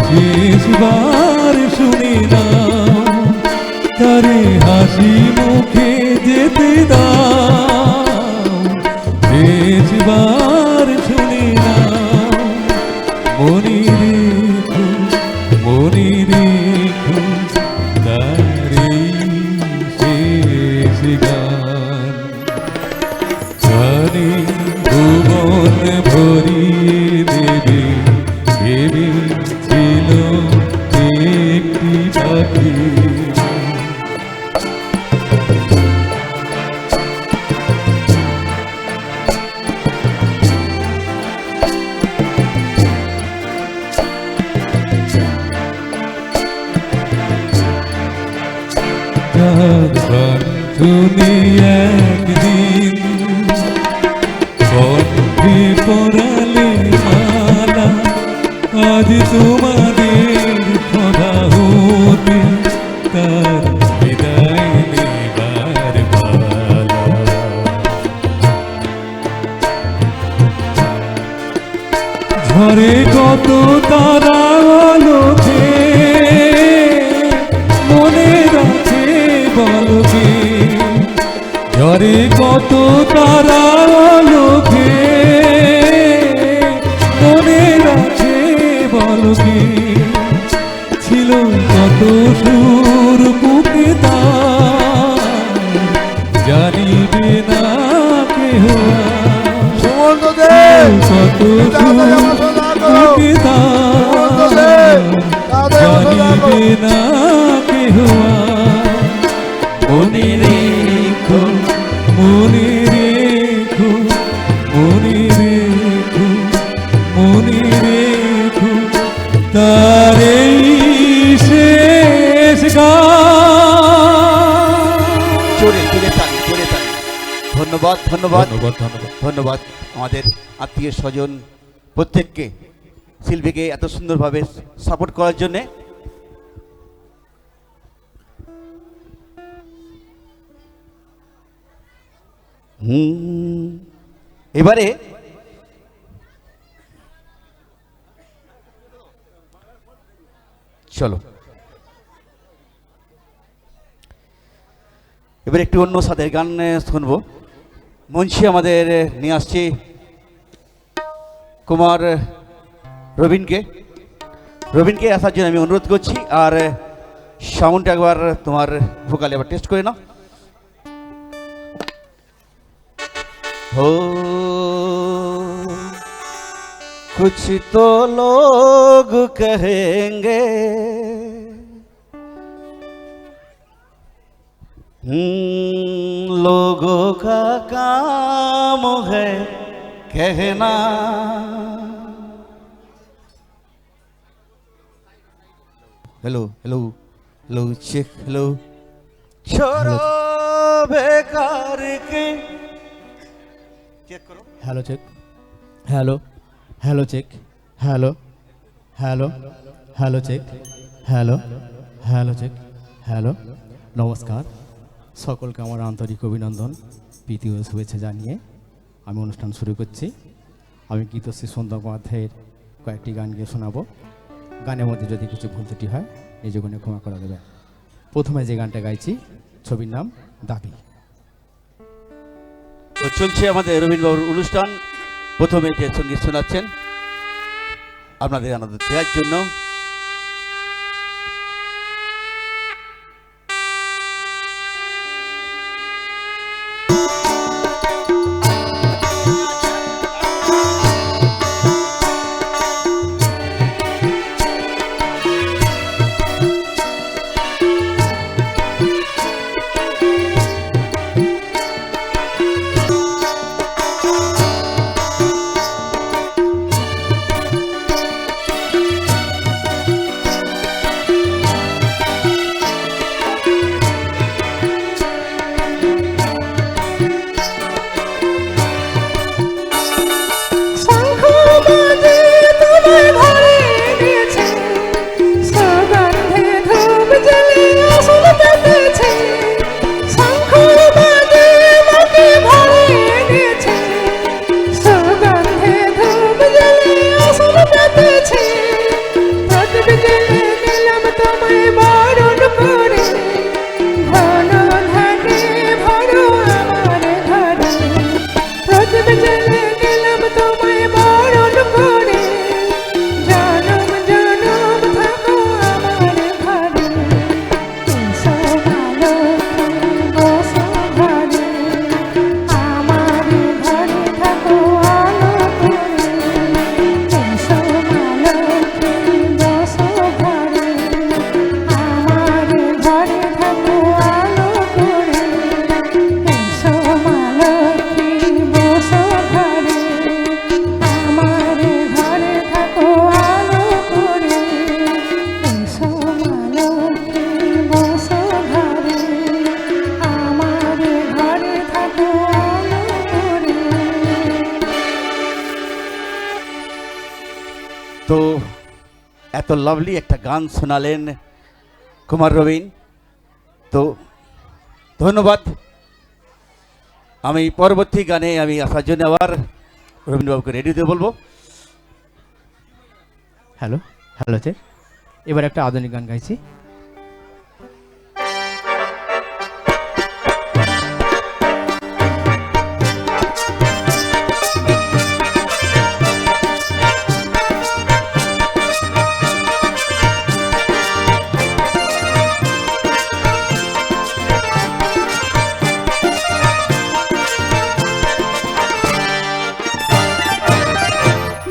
শেষবার শুনে নাও তারে হাসি মুখে যেতে দাও, শেষবার শুনে নাও। মনে রেখো, মনে রেখো তারে শেষ গান। গানে ভুবন ভরিয়ে দেবে ভেবেছিল একটি পাখি। যার গান শুনে একদিন কণ্ঠে পরালে মালা, আজ তোমাদের সভা হতে তার বিদায় নেবার পালা। ঝরে কত তারা আলোকে মনে রাখে বলকে, ঝরে কত তারা আলোকে মনে রাখে বলকে, ছিল কত সুর বুকে তার জানিবে না কেহ আর। সুমন্ত দেব কত তাড়াতাড়ি আমার সঙ্গে দেখা করো। বুকে সুমন্ত তার দেব তাড়াতাড়ি আমার সঙ্গে দেখা জানিবে করো। না কেহ আর। মনে রেখো, মনে রেখো, মনে রেখো, মনে রেখো তার এই শেষ গান। জোরে জোরে তালি, জোরে তালি। ধন্যবাদ ধন্যবাদ ধন্যবাদ ধন্যবাদ। ধন্যবাদ আমাদের আত্মীয় স্বজন প্রত্যেককে, শিল্পীকে এত সুন্দরভাবে সাপোর্ট করার জন্যে। এবারে চলো এবার একটু অন্য সাদের গান শুনবো। মুন্সি আমাদের নিয়ে আসছি কুমার রবিনকে আসার জন্য আমি অনুরোধ করছি। আর সাউন্ডটা একবার তোমার ভোকালে আবার টেস্ট করে নাও। हो कुछ तो लोग कहेंगे लोगों का काम है कहना hello hello hello check hello छोड़ो बेकार के चेक करो hello check, hello hello check, hello hello hello check, hello hello check, hello. নমস্কার, সকলকে আমার আন্তরিক অভিনন্দন, প্রীতি ও শুভেচ্ছা জানিয়ে আমি অনুষ্ঠান শুরু করছি। আমি গীতশ্রী সন্ধ্যা মুখোপাধ্যায়ের কয়েকটি গান গিয়ে শোনাবো। গানের মধ্যে যদি কিছু ভুল ত্রুটি হয় নিজ গুণে ক্ষমা করে দেবেন। প্রথমে যে গানটা গাইছি ছবির নাম দাবি। তো চলছে আমাদের রবীন্দ্রবাবুর অনুষ্ঠান। প্রথমে যে সঙ্গীত শোনাচ্ছেন আপনাদের আনন্দ দেওয়ার জন্য তো এত লাভলি একটা গান শোনালেন কুমার রবিন, তো ধন্যবাদ। আমি পরবর্তী গানে আমি আসার জন্য আবার রবীন্দ্রবাবুকে রেডি দিয়ে বলবো। হ্যালো হ্যালো চেক, এবার একটা আধুনিক গান গাইছি।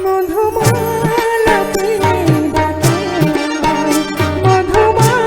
মধুমালতি ডাকে মধুমালতি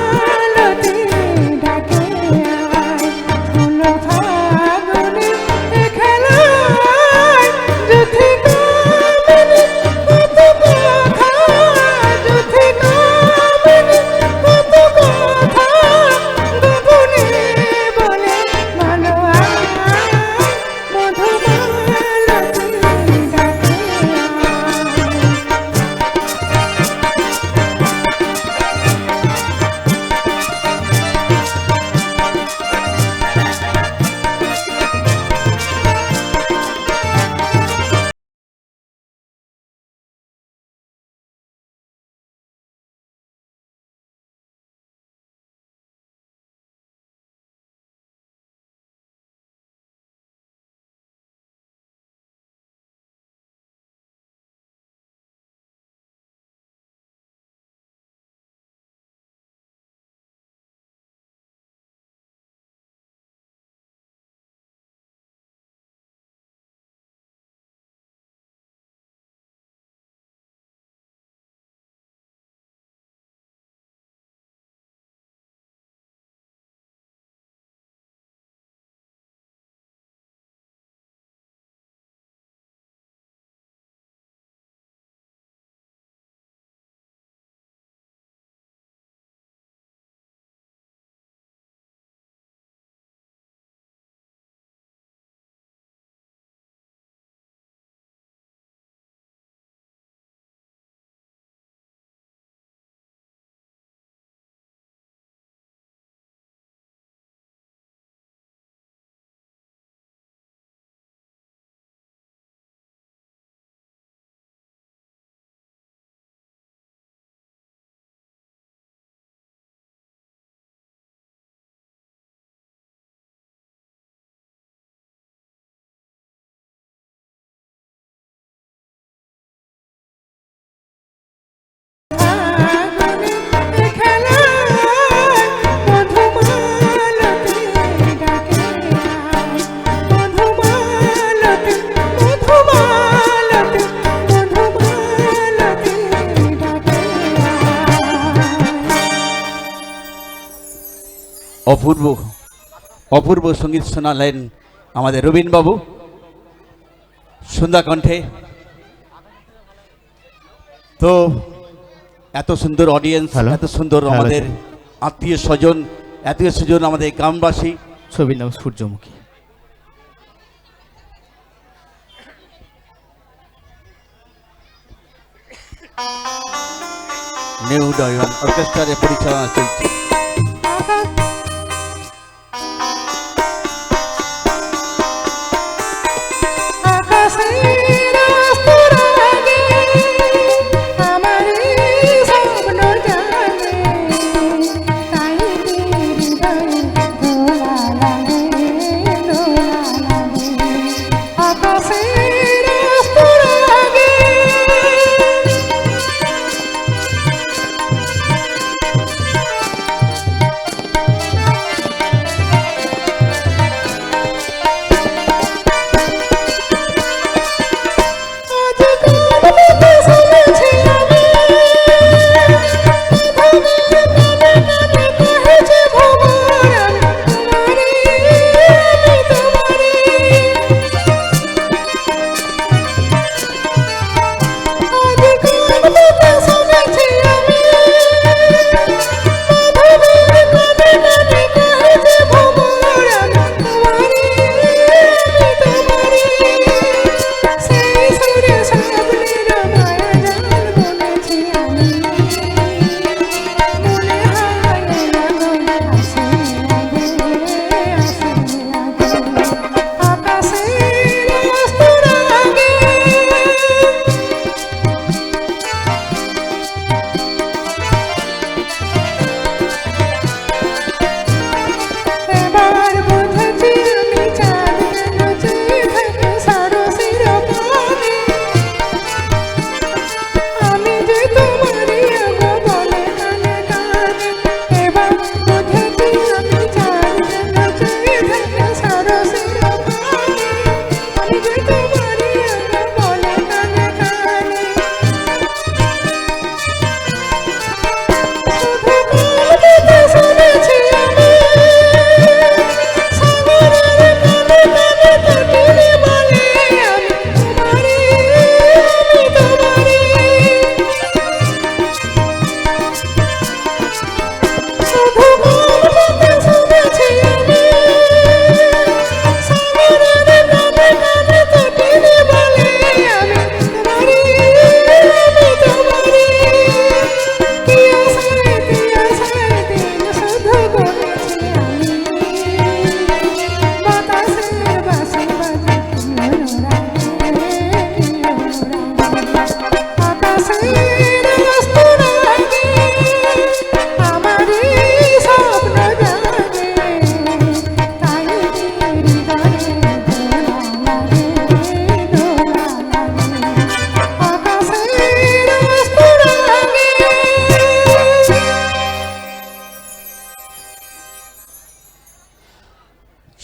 অপূর্ব অপূর্ব সঙ্গীত শোনালেন আমাদের রবীনবাবু সন্ধ্যা কণ্ঠে। তো এত সুন্দর অডিয়েন্স, হ্যালো। এত সুন্দর হ্যালো, আমাদের আত্মীয় স্বজন, আমাদের গ্রামবাসী। ছবির নাম সূর্যমুখী। নিউ ডায়মন্ড অর্কেস্ট্রারে পরিচালনা চলছে। আকাশের আস্তরণে আমার স্বপ্ন জাগে, তাই হৃদয়ে দোলা লাগে, দোলা লাগে। আকাশের আস্তরণে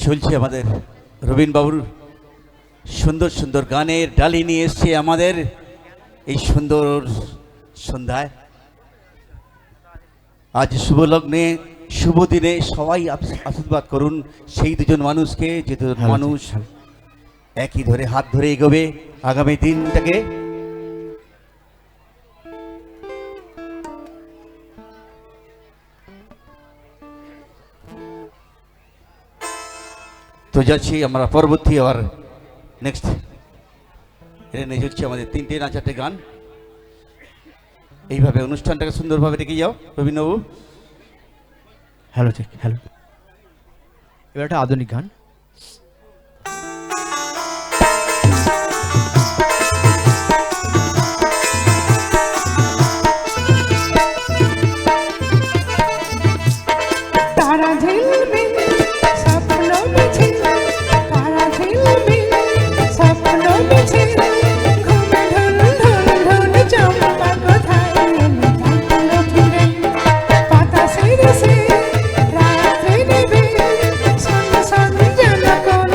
চলছে আমাদের রবীনবাবুর সুন্দর সুন্দর গানের ডালি নিয়ে এসছে আমাদের এই সুন্দর সন্ধ্যায়। আজ শুভ লগ্নে শুভ দিনে সবাই আশীর্বাদ করুন সেই দুজন মানুষকে, যে দুজন মানুষ একই ধরে হাত ধরে এগোবে আগামী দিনটাকে। তো যাচ্ছি আমরা পরবর্তী আবার নেক্সট এটা নিয়ে হচ্ছে আমাদের 3টে না 4টে গান। এইভাবে অনুষ্ঠানটাকে সুন্দরভাবে রেখে যাও রবীন্দ্রবাবু। Hello check, hello. এবার একটা আধুনিক গান। তারা ঝিলমিল স্বপ্ন মিছিল, তারা ঝিলমিল স্বপ্ন মিছিল, ঘুমে ঢুল ঢুল ঢুল চম্পা কোথায় থাকলো ফিরে, বাতাসের সে রাত্রি নিবিড়, শোন শোন যেন কোন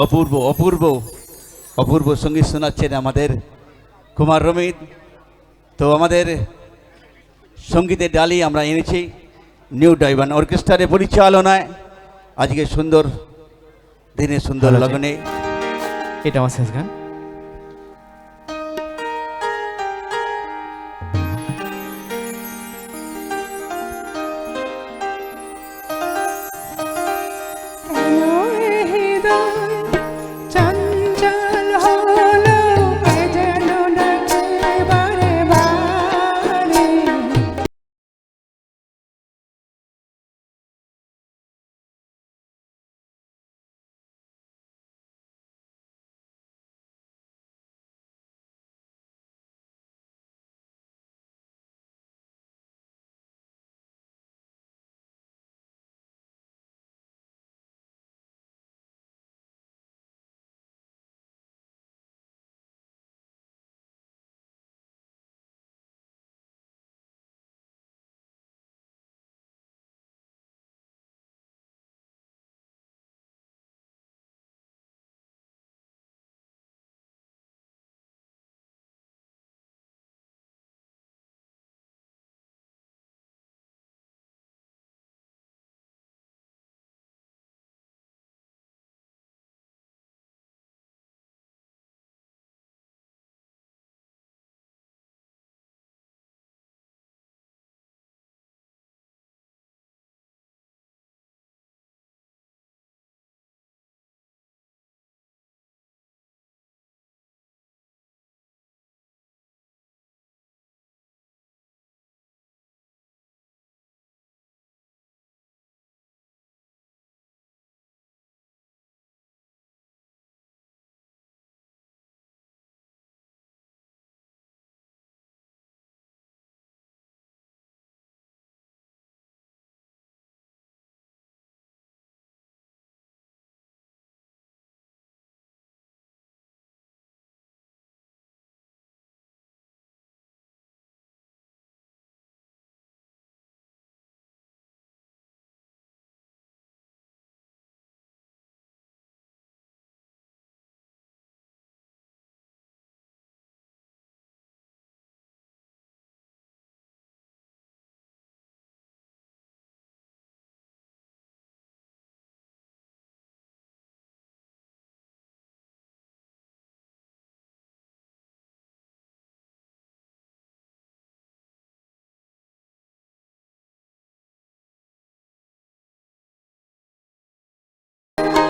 অপূর্ব অপূর্ব অপূর্ব সঙ্গীত শোনাচ্ছেন আমাদের কুমার রমিত। তো আমাদের সঙ্গীতের ডালি আমরা এনেছি নিউ ডাইভান অর্কেস্ট্রারের পরিচালনায় আজকে সুন্দর দিনে সুন্দর ভালো আছে। লগনে এটা আমার শেষ গান। কেন এ হৃদয় চঞ্চল হলো, কে যেন ডাকে বারে বারে।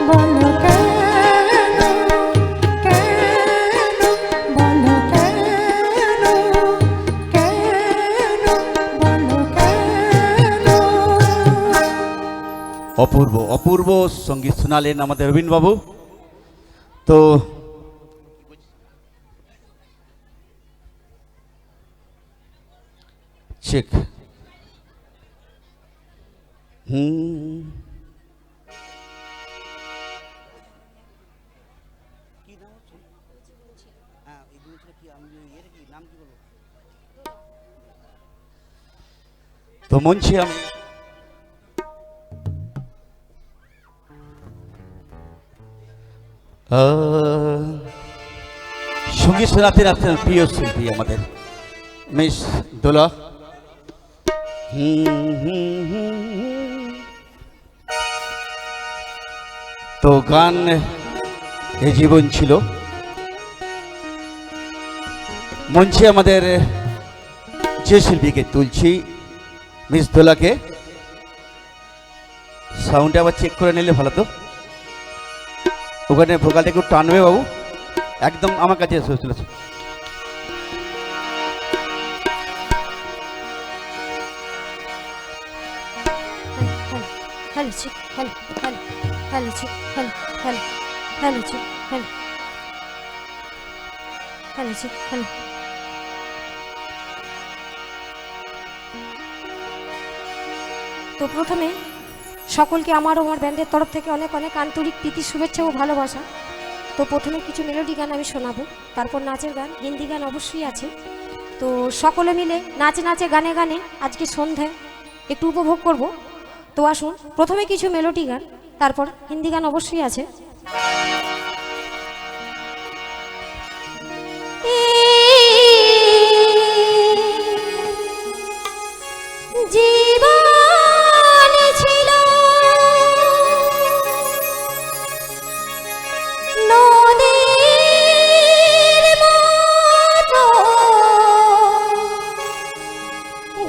বলো কেন, কেন, বলো কেন, কেন, বলো কেন। অপূর্ব অপূর্ব সঙ্গীত শোনালেন আমাদের রবীন্দ্রবাবু। তো চেক তো মঞ্চে আমি সঙ্গীত শোনাতে রাখছেন প্রিয় শিল্পী আমাদের মিস দোলা। তো গান এ জীবন ছিল। মঞ্চে আমাদের যে শিল্পীকে তুলছি মিস দোলাকে, সাউন্ডটা আবার চেক করে নিলে ভালো। তো ওখানে ভোকালটা একটু টানবে বাবু, একদম আমার কাছে এসে চলেছে। হ্যালো চিক, হ্যালো হ্যালো হ্যালো চিক, হ্যালো হ্যালো হ্যালো চিক, হ্যালো হ্যালো চিক, হ্যালো। তো প্রথমে সকলকে আমার ও আমার ব্যান্ডের তরফ থেকে অনেক অনেক আন্তরিক প্রীতি, শুভেচ্ছা ও ভালোবাসা। তো প্রথমে কিছু মেলোডি গান আমি শোনাবো, তারপর নাচের গান, হিন্দি গান অবশ্যই আছে। তো সকলে মিলে নাচে নাচে গানে গানে আজকে সন্ধ্যায় একটু উপভোগ করব। তো আসুন প্রথমে কিছু মেলোডি গান, তারপর হিন্দি গান অবশ্যই আছে। জীবন ছিল নদীর মতো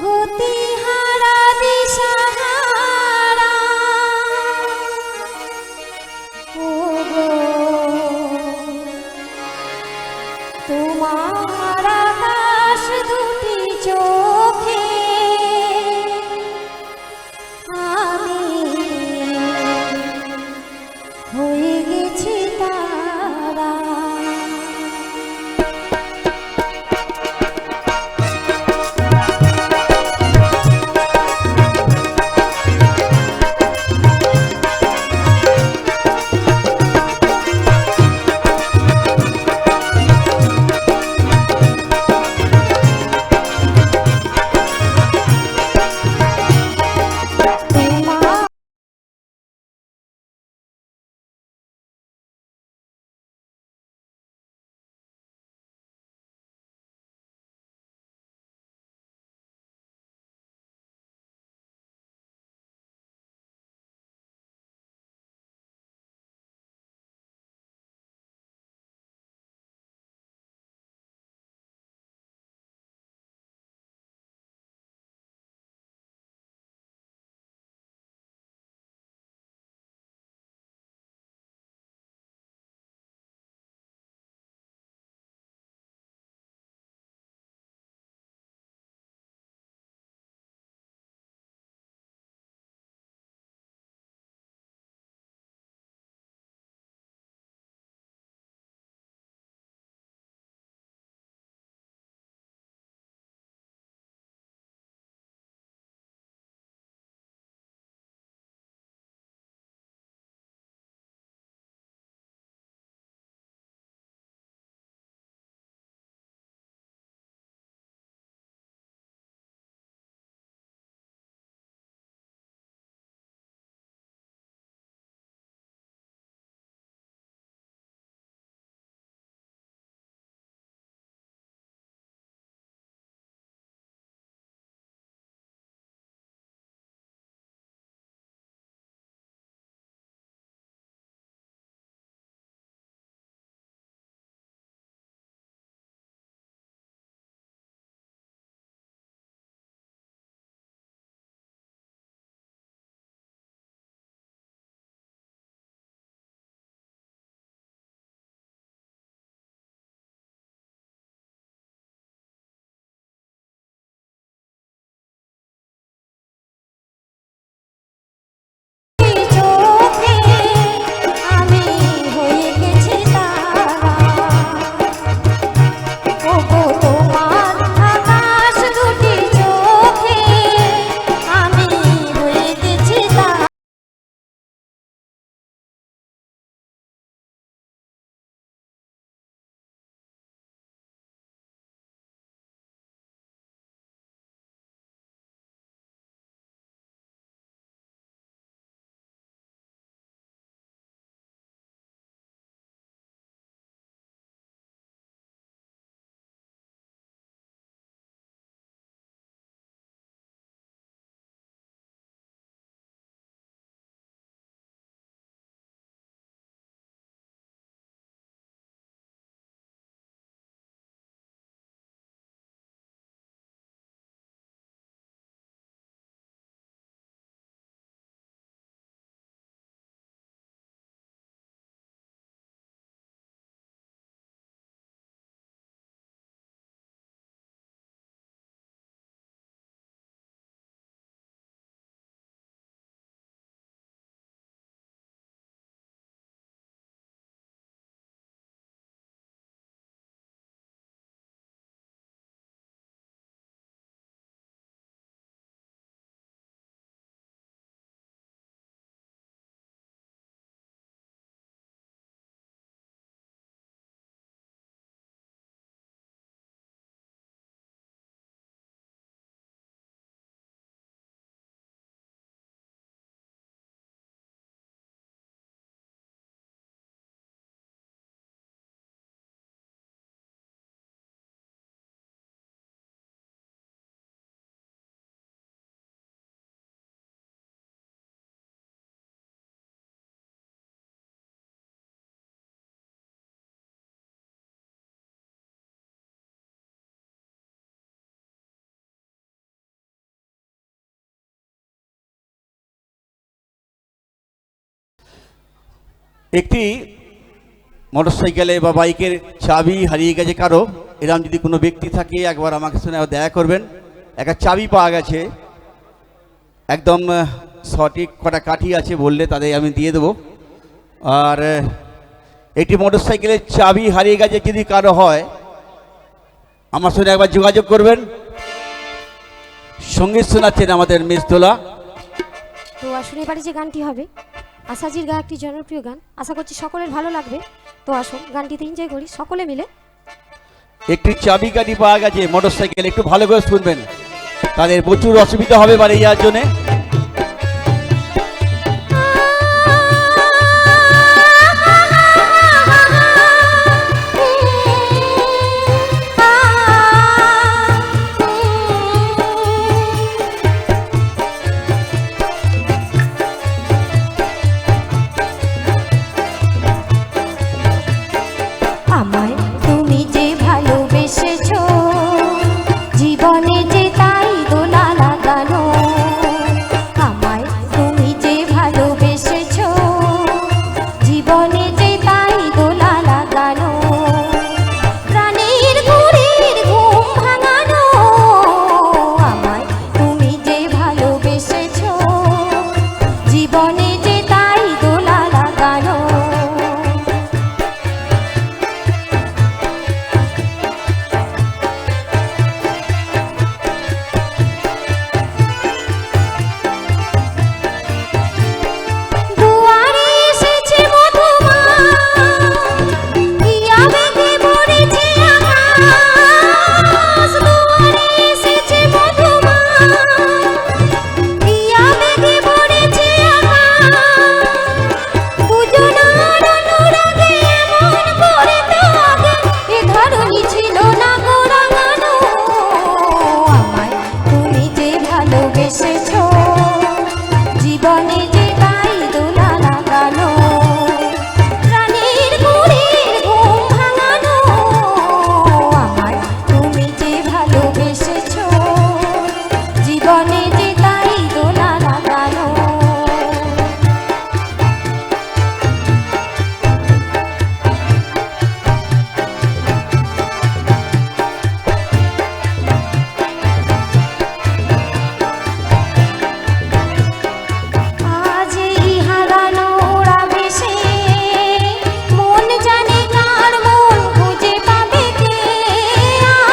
গতিহারা দিশাহারা ওগো তোমার আকাশ দুটি চোখে একটি মোটরসাইকেলে বা বাইকের চাবি হারিয়ে গেছে কারো, এরকম যদি কোনো ব্যক্তি থাকে একবার আমাকে সঙ্গে দেখা করবেন। একটা চাবি পাওয়া গেছে, একদম সঠিক কটা কাঠি আছে বললে তাদের আমি দিয়ে দেবো। আর একটি মোটরসাইকেলের চাবি হারিয়ে গেছে যদি কারো হয়, আমার সঙ্গে একবার যোগাযোগ করবেন। সঙ্গীত শোনাচ্ছেন আমাদের মেজদোলা। তো আসুন এবারে যে গানটি হবে আশাজির গায়ে একটি জনপ্রিয় গান, আশা করছি সকলের ভালো লাগবে। তো আসুন গানটিতে এনজয় করি সকলে মিলে। একটি চাবি কাঠি পাওয়া গেছে মোটরসাইকেল, একটু ভালো করে শুনবেন, তাদের প্রচুর অসুবিধা হবে বাড়ি যাওয়ার জন্যে। আমায় তুমি যে ভালোবেসেছো, জীবনে যে তাই দোলা লাগানো। আমায় তুমি যে ভালোবেসেছো, জীবনে যে তাই দোলা লাগানো। প্রাণের ঘুরের ঘুম ভাঙানো। আমায় তুমি যে ভালোবেসেছো, জীবনে যে তাই দোলা লাগানো। দুয়ারে এসেছে মধুমাস, হিয়া মেঘে ভরেছে আকাশ। দুয়ারে এসেছে মধুমাস, হিয়া মেঘে ভরেছে আকাশ। দুজনার অনুরাগে এমন করে তাগে, এ ধরণী ছিল না গো রাঙানো। আমায় তুমি যে ভালোবেসেছো, জীবনে যে তাই দোলা লাগানো। প্রাণের ঘুরের ঘুম ভাঙানো। আমায় তুমি যে ভালোবেসেছো, জীবনে যে তাই দোলা লাগানো। আজ এই হারানোর আবেশে মন জানে কার মন খুঁজে পাবে কে।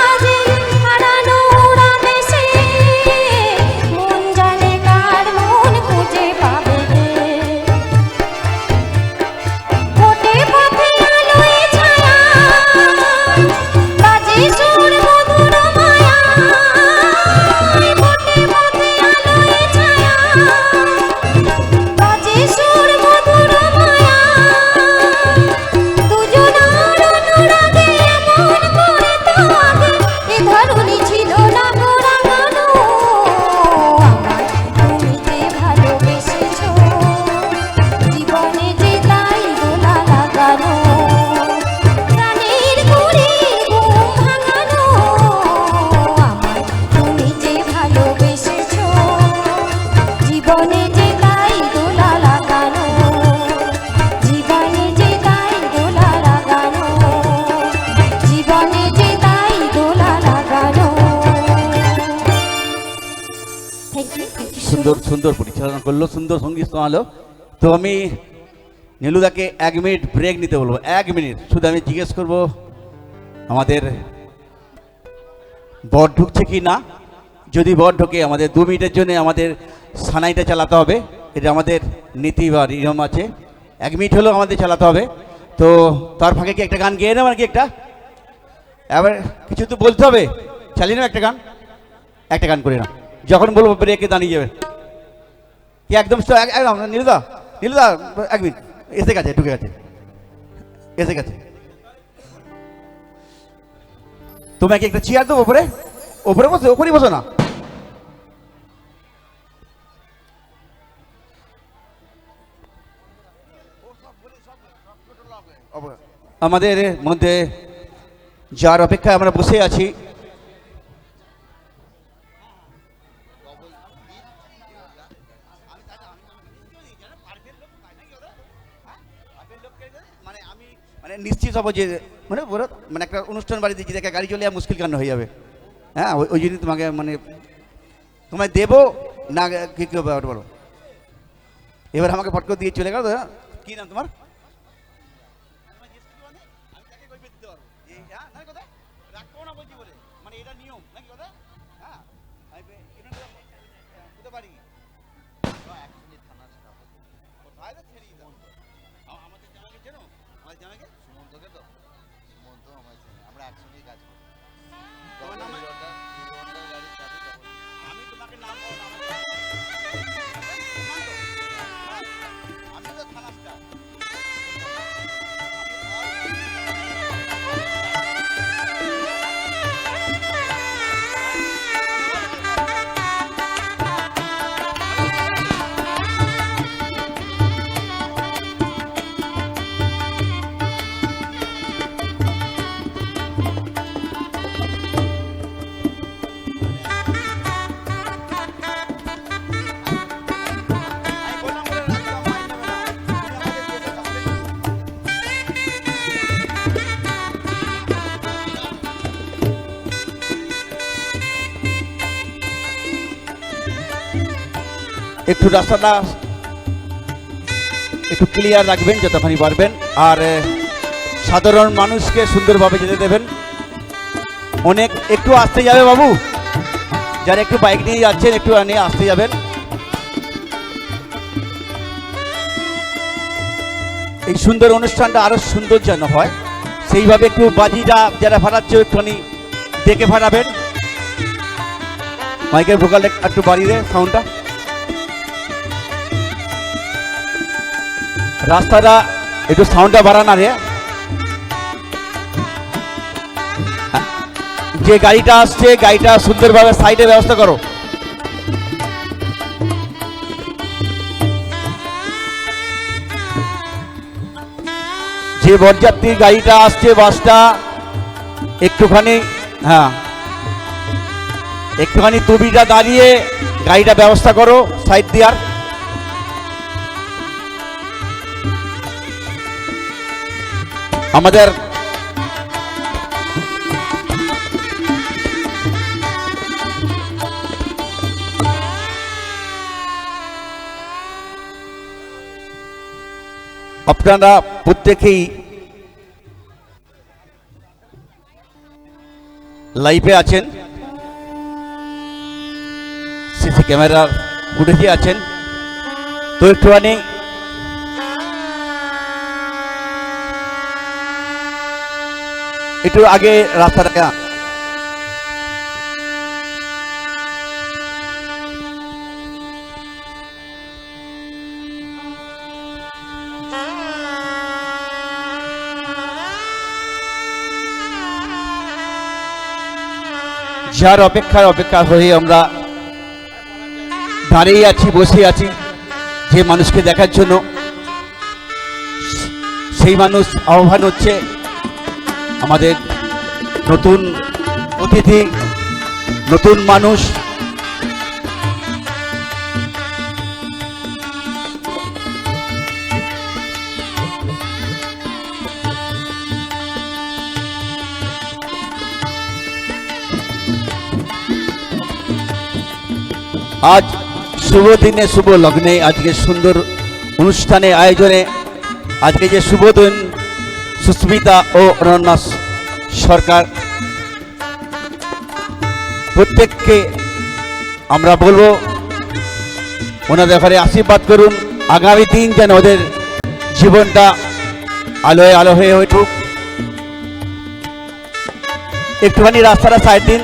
আজ এই হারানোর আবেশে মন জানে কার মন খুঁজে পাবে কে। ফোটে পথে আলোয় ছায়া, বাজে সুর মধুর মায়া। ফোটে পথে আলোয় ছায়া, বাজে সুর মধুর মায়া। দুজনার অনুরাগে এমন করে তাগে, এ ধরণী ছিল না গো রাঙানো। আমায় তুমি যে ভালোবেসেছো, জীবনে যে তাই দোলা লাগানো। প্রাণের ঘুরের ঘুম ভাঙানো। আমায় তুমি যে ভালোবেসেছো, জীবনে যে তাই দোলা লাগানো। জীবনে যে তাই দোলা লাগানো। জীবনে যে তাই দোলা লাগানো। Thank you. সুন্দর সুন্দর পরিচালনা করলো, সুন্দর সঙ্গীত শোনালো। তো আমি নীলুদাকে 1 মিনিট ব্রেক নিতে বলবো, 1 মিনিট শুধু আমি জিজ্ঞেস করব আমাদের বর ঢুকছে কি না। যদি বর ঢোকে আমাদের 2 মিনিটের জন্য আমাদের সানাইটা চালাতে হবে, এটা আমাদের নীতি বা নিয়ম আছে। 1 মিনিট হলেও আমাদের চালাতে হবে। তো তার ফাঁকে কি একটা গান গেয়ে নেব নাকি? এবার কিছু তো বলতে হবে, চালিয়ে নেব একটা গান করে না, যখন বলবো ব্রেকে দাঁড়িয়ে যাবে কি একদম একদম। নীলুদা 1 মিনিট, এসে গেছে, ঢুকে গেছে, এসে গেছে। তোমাকে একটা চেয়ার দেবো, ওপরে বসো, ওপরেই বসো না। আমাদের মধ্যে যার অপেক্ষায় আমরা বসে আছি, মানে আমি মানে নিশ্চিত হবো যে মানে বলো মানে একটা অনুষ্ঠান বাড়িতে যে একটা গাড়ি চলে যাওয়া মুশকিল কেন হয়ে যাবে। হ্যাঁ ওই জন্য তোমাকে মানে তোমায় দেবো না কি কি হবে ওটা বলো। এবার আমাকে ফট করে দিয়ে চলে গেল। কি নাম তোমার? একটু রাস্তাটা একটু ক্লিয়ার রাখবেন যতখানি পারবেন, আর সাধারণ মানুষকে সুন্দরভাবে যেতে দেবেন। অনেক একটু আসতে যাবে বাবু, যারা একটু বাইক নিয়ে যাচ্ছেন একটু নিয়ে আসতে যাবেন। এই সুন্দর অনুষ্ঠানটা আরো সুন্দর যেন হয় সেইভাবে একটু বাজিটা যারা ফাটাচ্ছে একটুখানি দেখে ফাটাবেন। মাইকের ভোকালটা একটু বাড়িয়ে দে সাউন্ডটা। রাস্তাটা একটু সাউন্ডটা বাড়ানা রে। যে গাড়িটা আসছে গাড়িটা সুন্দরভাবে সাইডে ব্যবস্থা করো। যে বরযাত্রীর গাড়িটা আসছে বাসটা একটুখানি হ্যাঁ একটুখানি তুবিটা দাঁড়িয়ে গাড়িটা ব্যবস্থা করো সাইড দেওয়ার। আমাদের আপনারা প্রত্যেকেই লাইভে আছেন, সিসি ক্যামেরার ফুটেজে আছেন, তো একটুখানি একটু আগে রাস্তাটা যার অপেক্ষা হয়ে আমরা দাঁড়িয়ে আছি বসে আছি যে মানুষকে দেখার জন্য, সেই মানুষ আহ্বান হচ্ছে আমাদের নতুন অতিথি, নতুন মানুষ। আজ শুভ দিনে শুভ লগ্নে আজকে সুন্দর অনুষ্ঠানে আয়োজনে আজকে যে শুভ দিন সুস্মিতা ও অনন্যা সরকার প্রত্যেককে আমরা বলবো ওনাদের ঘরে আশীর্বাদ করুন, আগামী দিন যেন ওদের জীবনটা আলোয় আলো হয়ে উঠুক। একটুখানি রাস্তাটা সাইড দিন।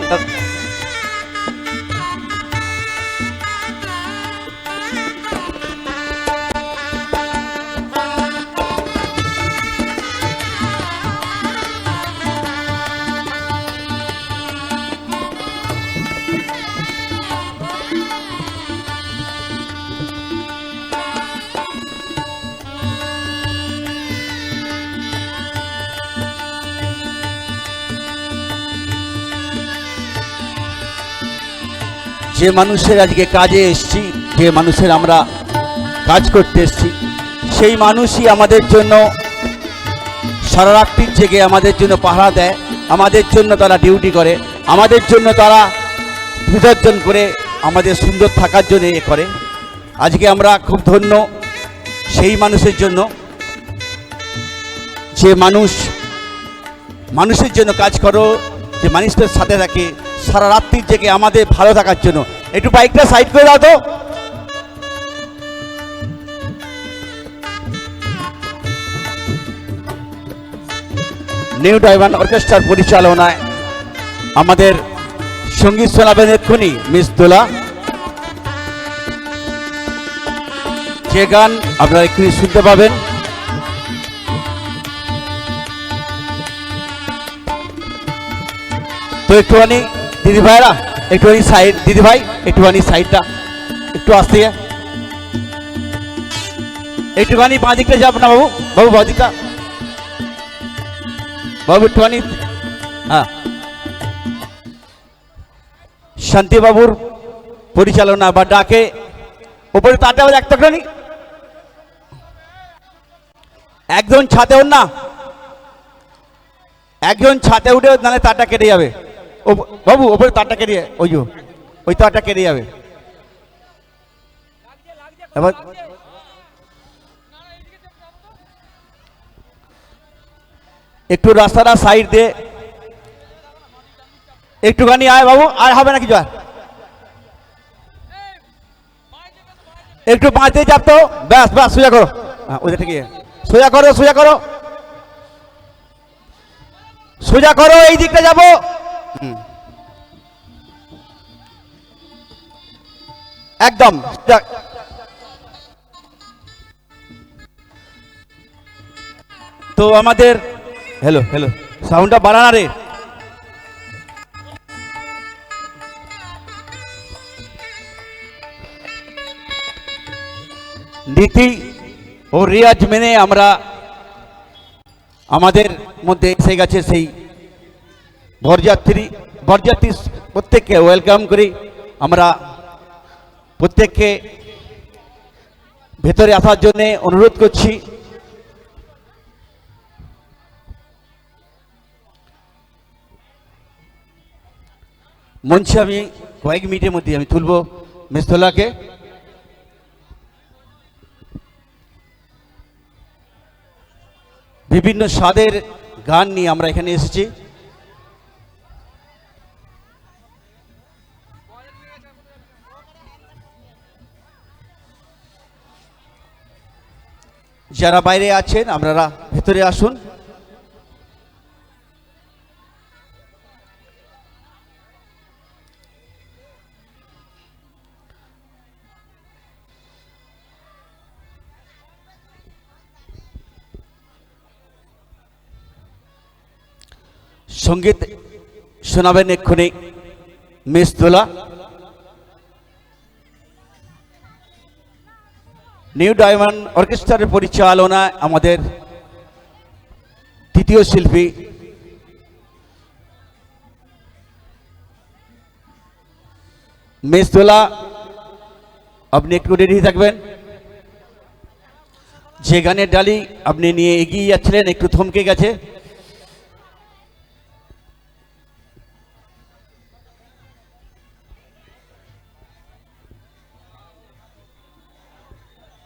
যে মানুষের আজকে কাজে এসছি, যে মানুষের আমরা কাজ করতে এসছি, সেই মানুষই আমাদের জন্য সারা রাত্রি জেগে আমাদের জন্য পাহারা দেয়, আমাদের জন্য তারা ডিউটি করে, আমাদের জন্য তারা বিসর্জন করে আমাদের সুন্দর থাকার জন্য এ করে। আজকে আমরা খুব ধন্য সেই মানুষের জন্য যে মানুষের জন্য কাজ করো, যে মানুষদের সাথে থাকে সারা রাত্রি জেগে আমাদের ভালো থাকার জন্য। একটু বাইকটা সাইড করে দাও তো। নিউ ডায়মন্ড অর্কেস্ট্রার পরিচালনায় আমাদের সঙ্গীত শোনাবেন এক্ষুনি মিস দোলা। যে গান আপনারা এক্ষুনি শুনতে পাবেন। তো একটুখানি দিদি ভাইরা, একটুখানি সাইড, দিদি ভাই একটুখানি সাইডটা একটু আসতে, একটুখানি বাঁ দিকটা যাব না বাবু, বাবু বাঁ দিকটা, বাবু একটুখানি, হ্যাঁ। শান্তিবাবুর পরিচালনা বা ডাকে ওপরে তারটা একটুখানি একজন ছাতে ওর না, একজন ছাতে উঠে নাহলে তারটা কেটে যাবে। ও বাবু ওপরে তারটা কেটে, ওই তারটা কেটে যাবে। এবার একটু রাস্তাটা সাইড দিয়ে একটুখানি আয় বাবু, আর হবে না কিছু, আর একটু বাঁচতে চাপ তো, ব্যাস ব্যাস, সোজা করো, হ্যাঁ ওদের থেকে সোজা করো, সোজা করো, সোজা করো, এই দিকটা যাবো। একদম তো আমাদের হ্যালো হ্যালো সাউন্ডটা বাড়ানা রে। নীতি ও রিয়াজ মেনে আমরা আমাদের মধ্যে এসে গেছে সেই বরযাত্রী প্রত্যেককে ওয়েলকাম করি। আমরা প্রত্যেককে ভেতরে আসার জন্য অনুরোধ করছি। মঞ্চে আমি কয়েক মিনিটের মধ্যে আমি তুলব মিস দোলাকে। বিভিন্ন স্বাদের গান নিয়ে আমরা এখানে এসেছি। যারা বাইরে আছেন আপনারা ভেতরে আসুন। সঙ্গীত শোনাবেন এক্ষুনি মিস দোলা। নিউ ডায়মন্ড অর্কেস্ট্রার পরিচালনায় আমাদের তৃতীয় শিল্পী মিস দোলা, আপনি একটু রেডি থাকবেন। যে গানের ডালি আপনি নিয়ে এগিয়ে যাচ্ছিলেন একটু থমকে গেছে।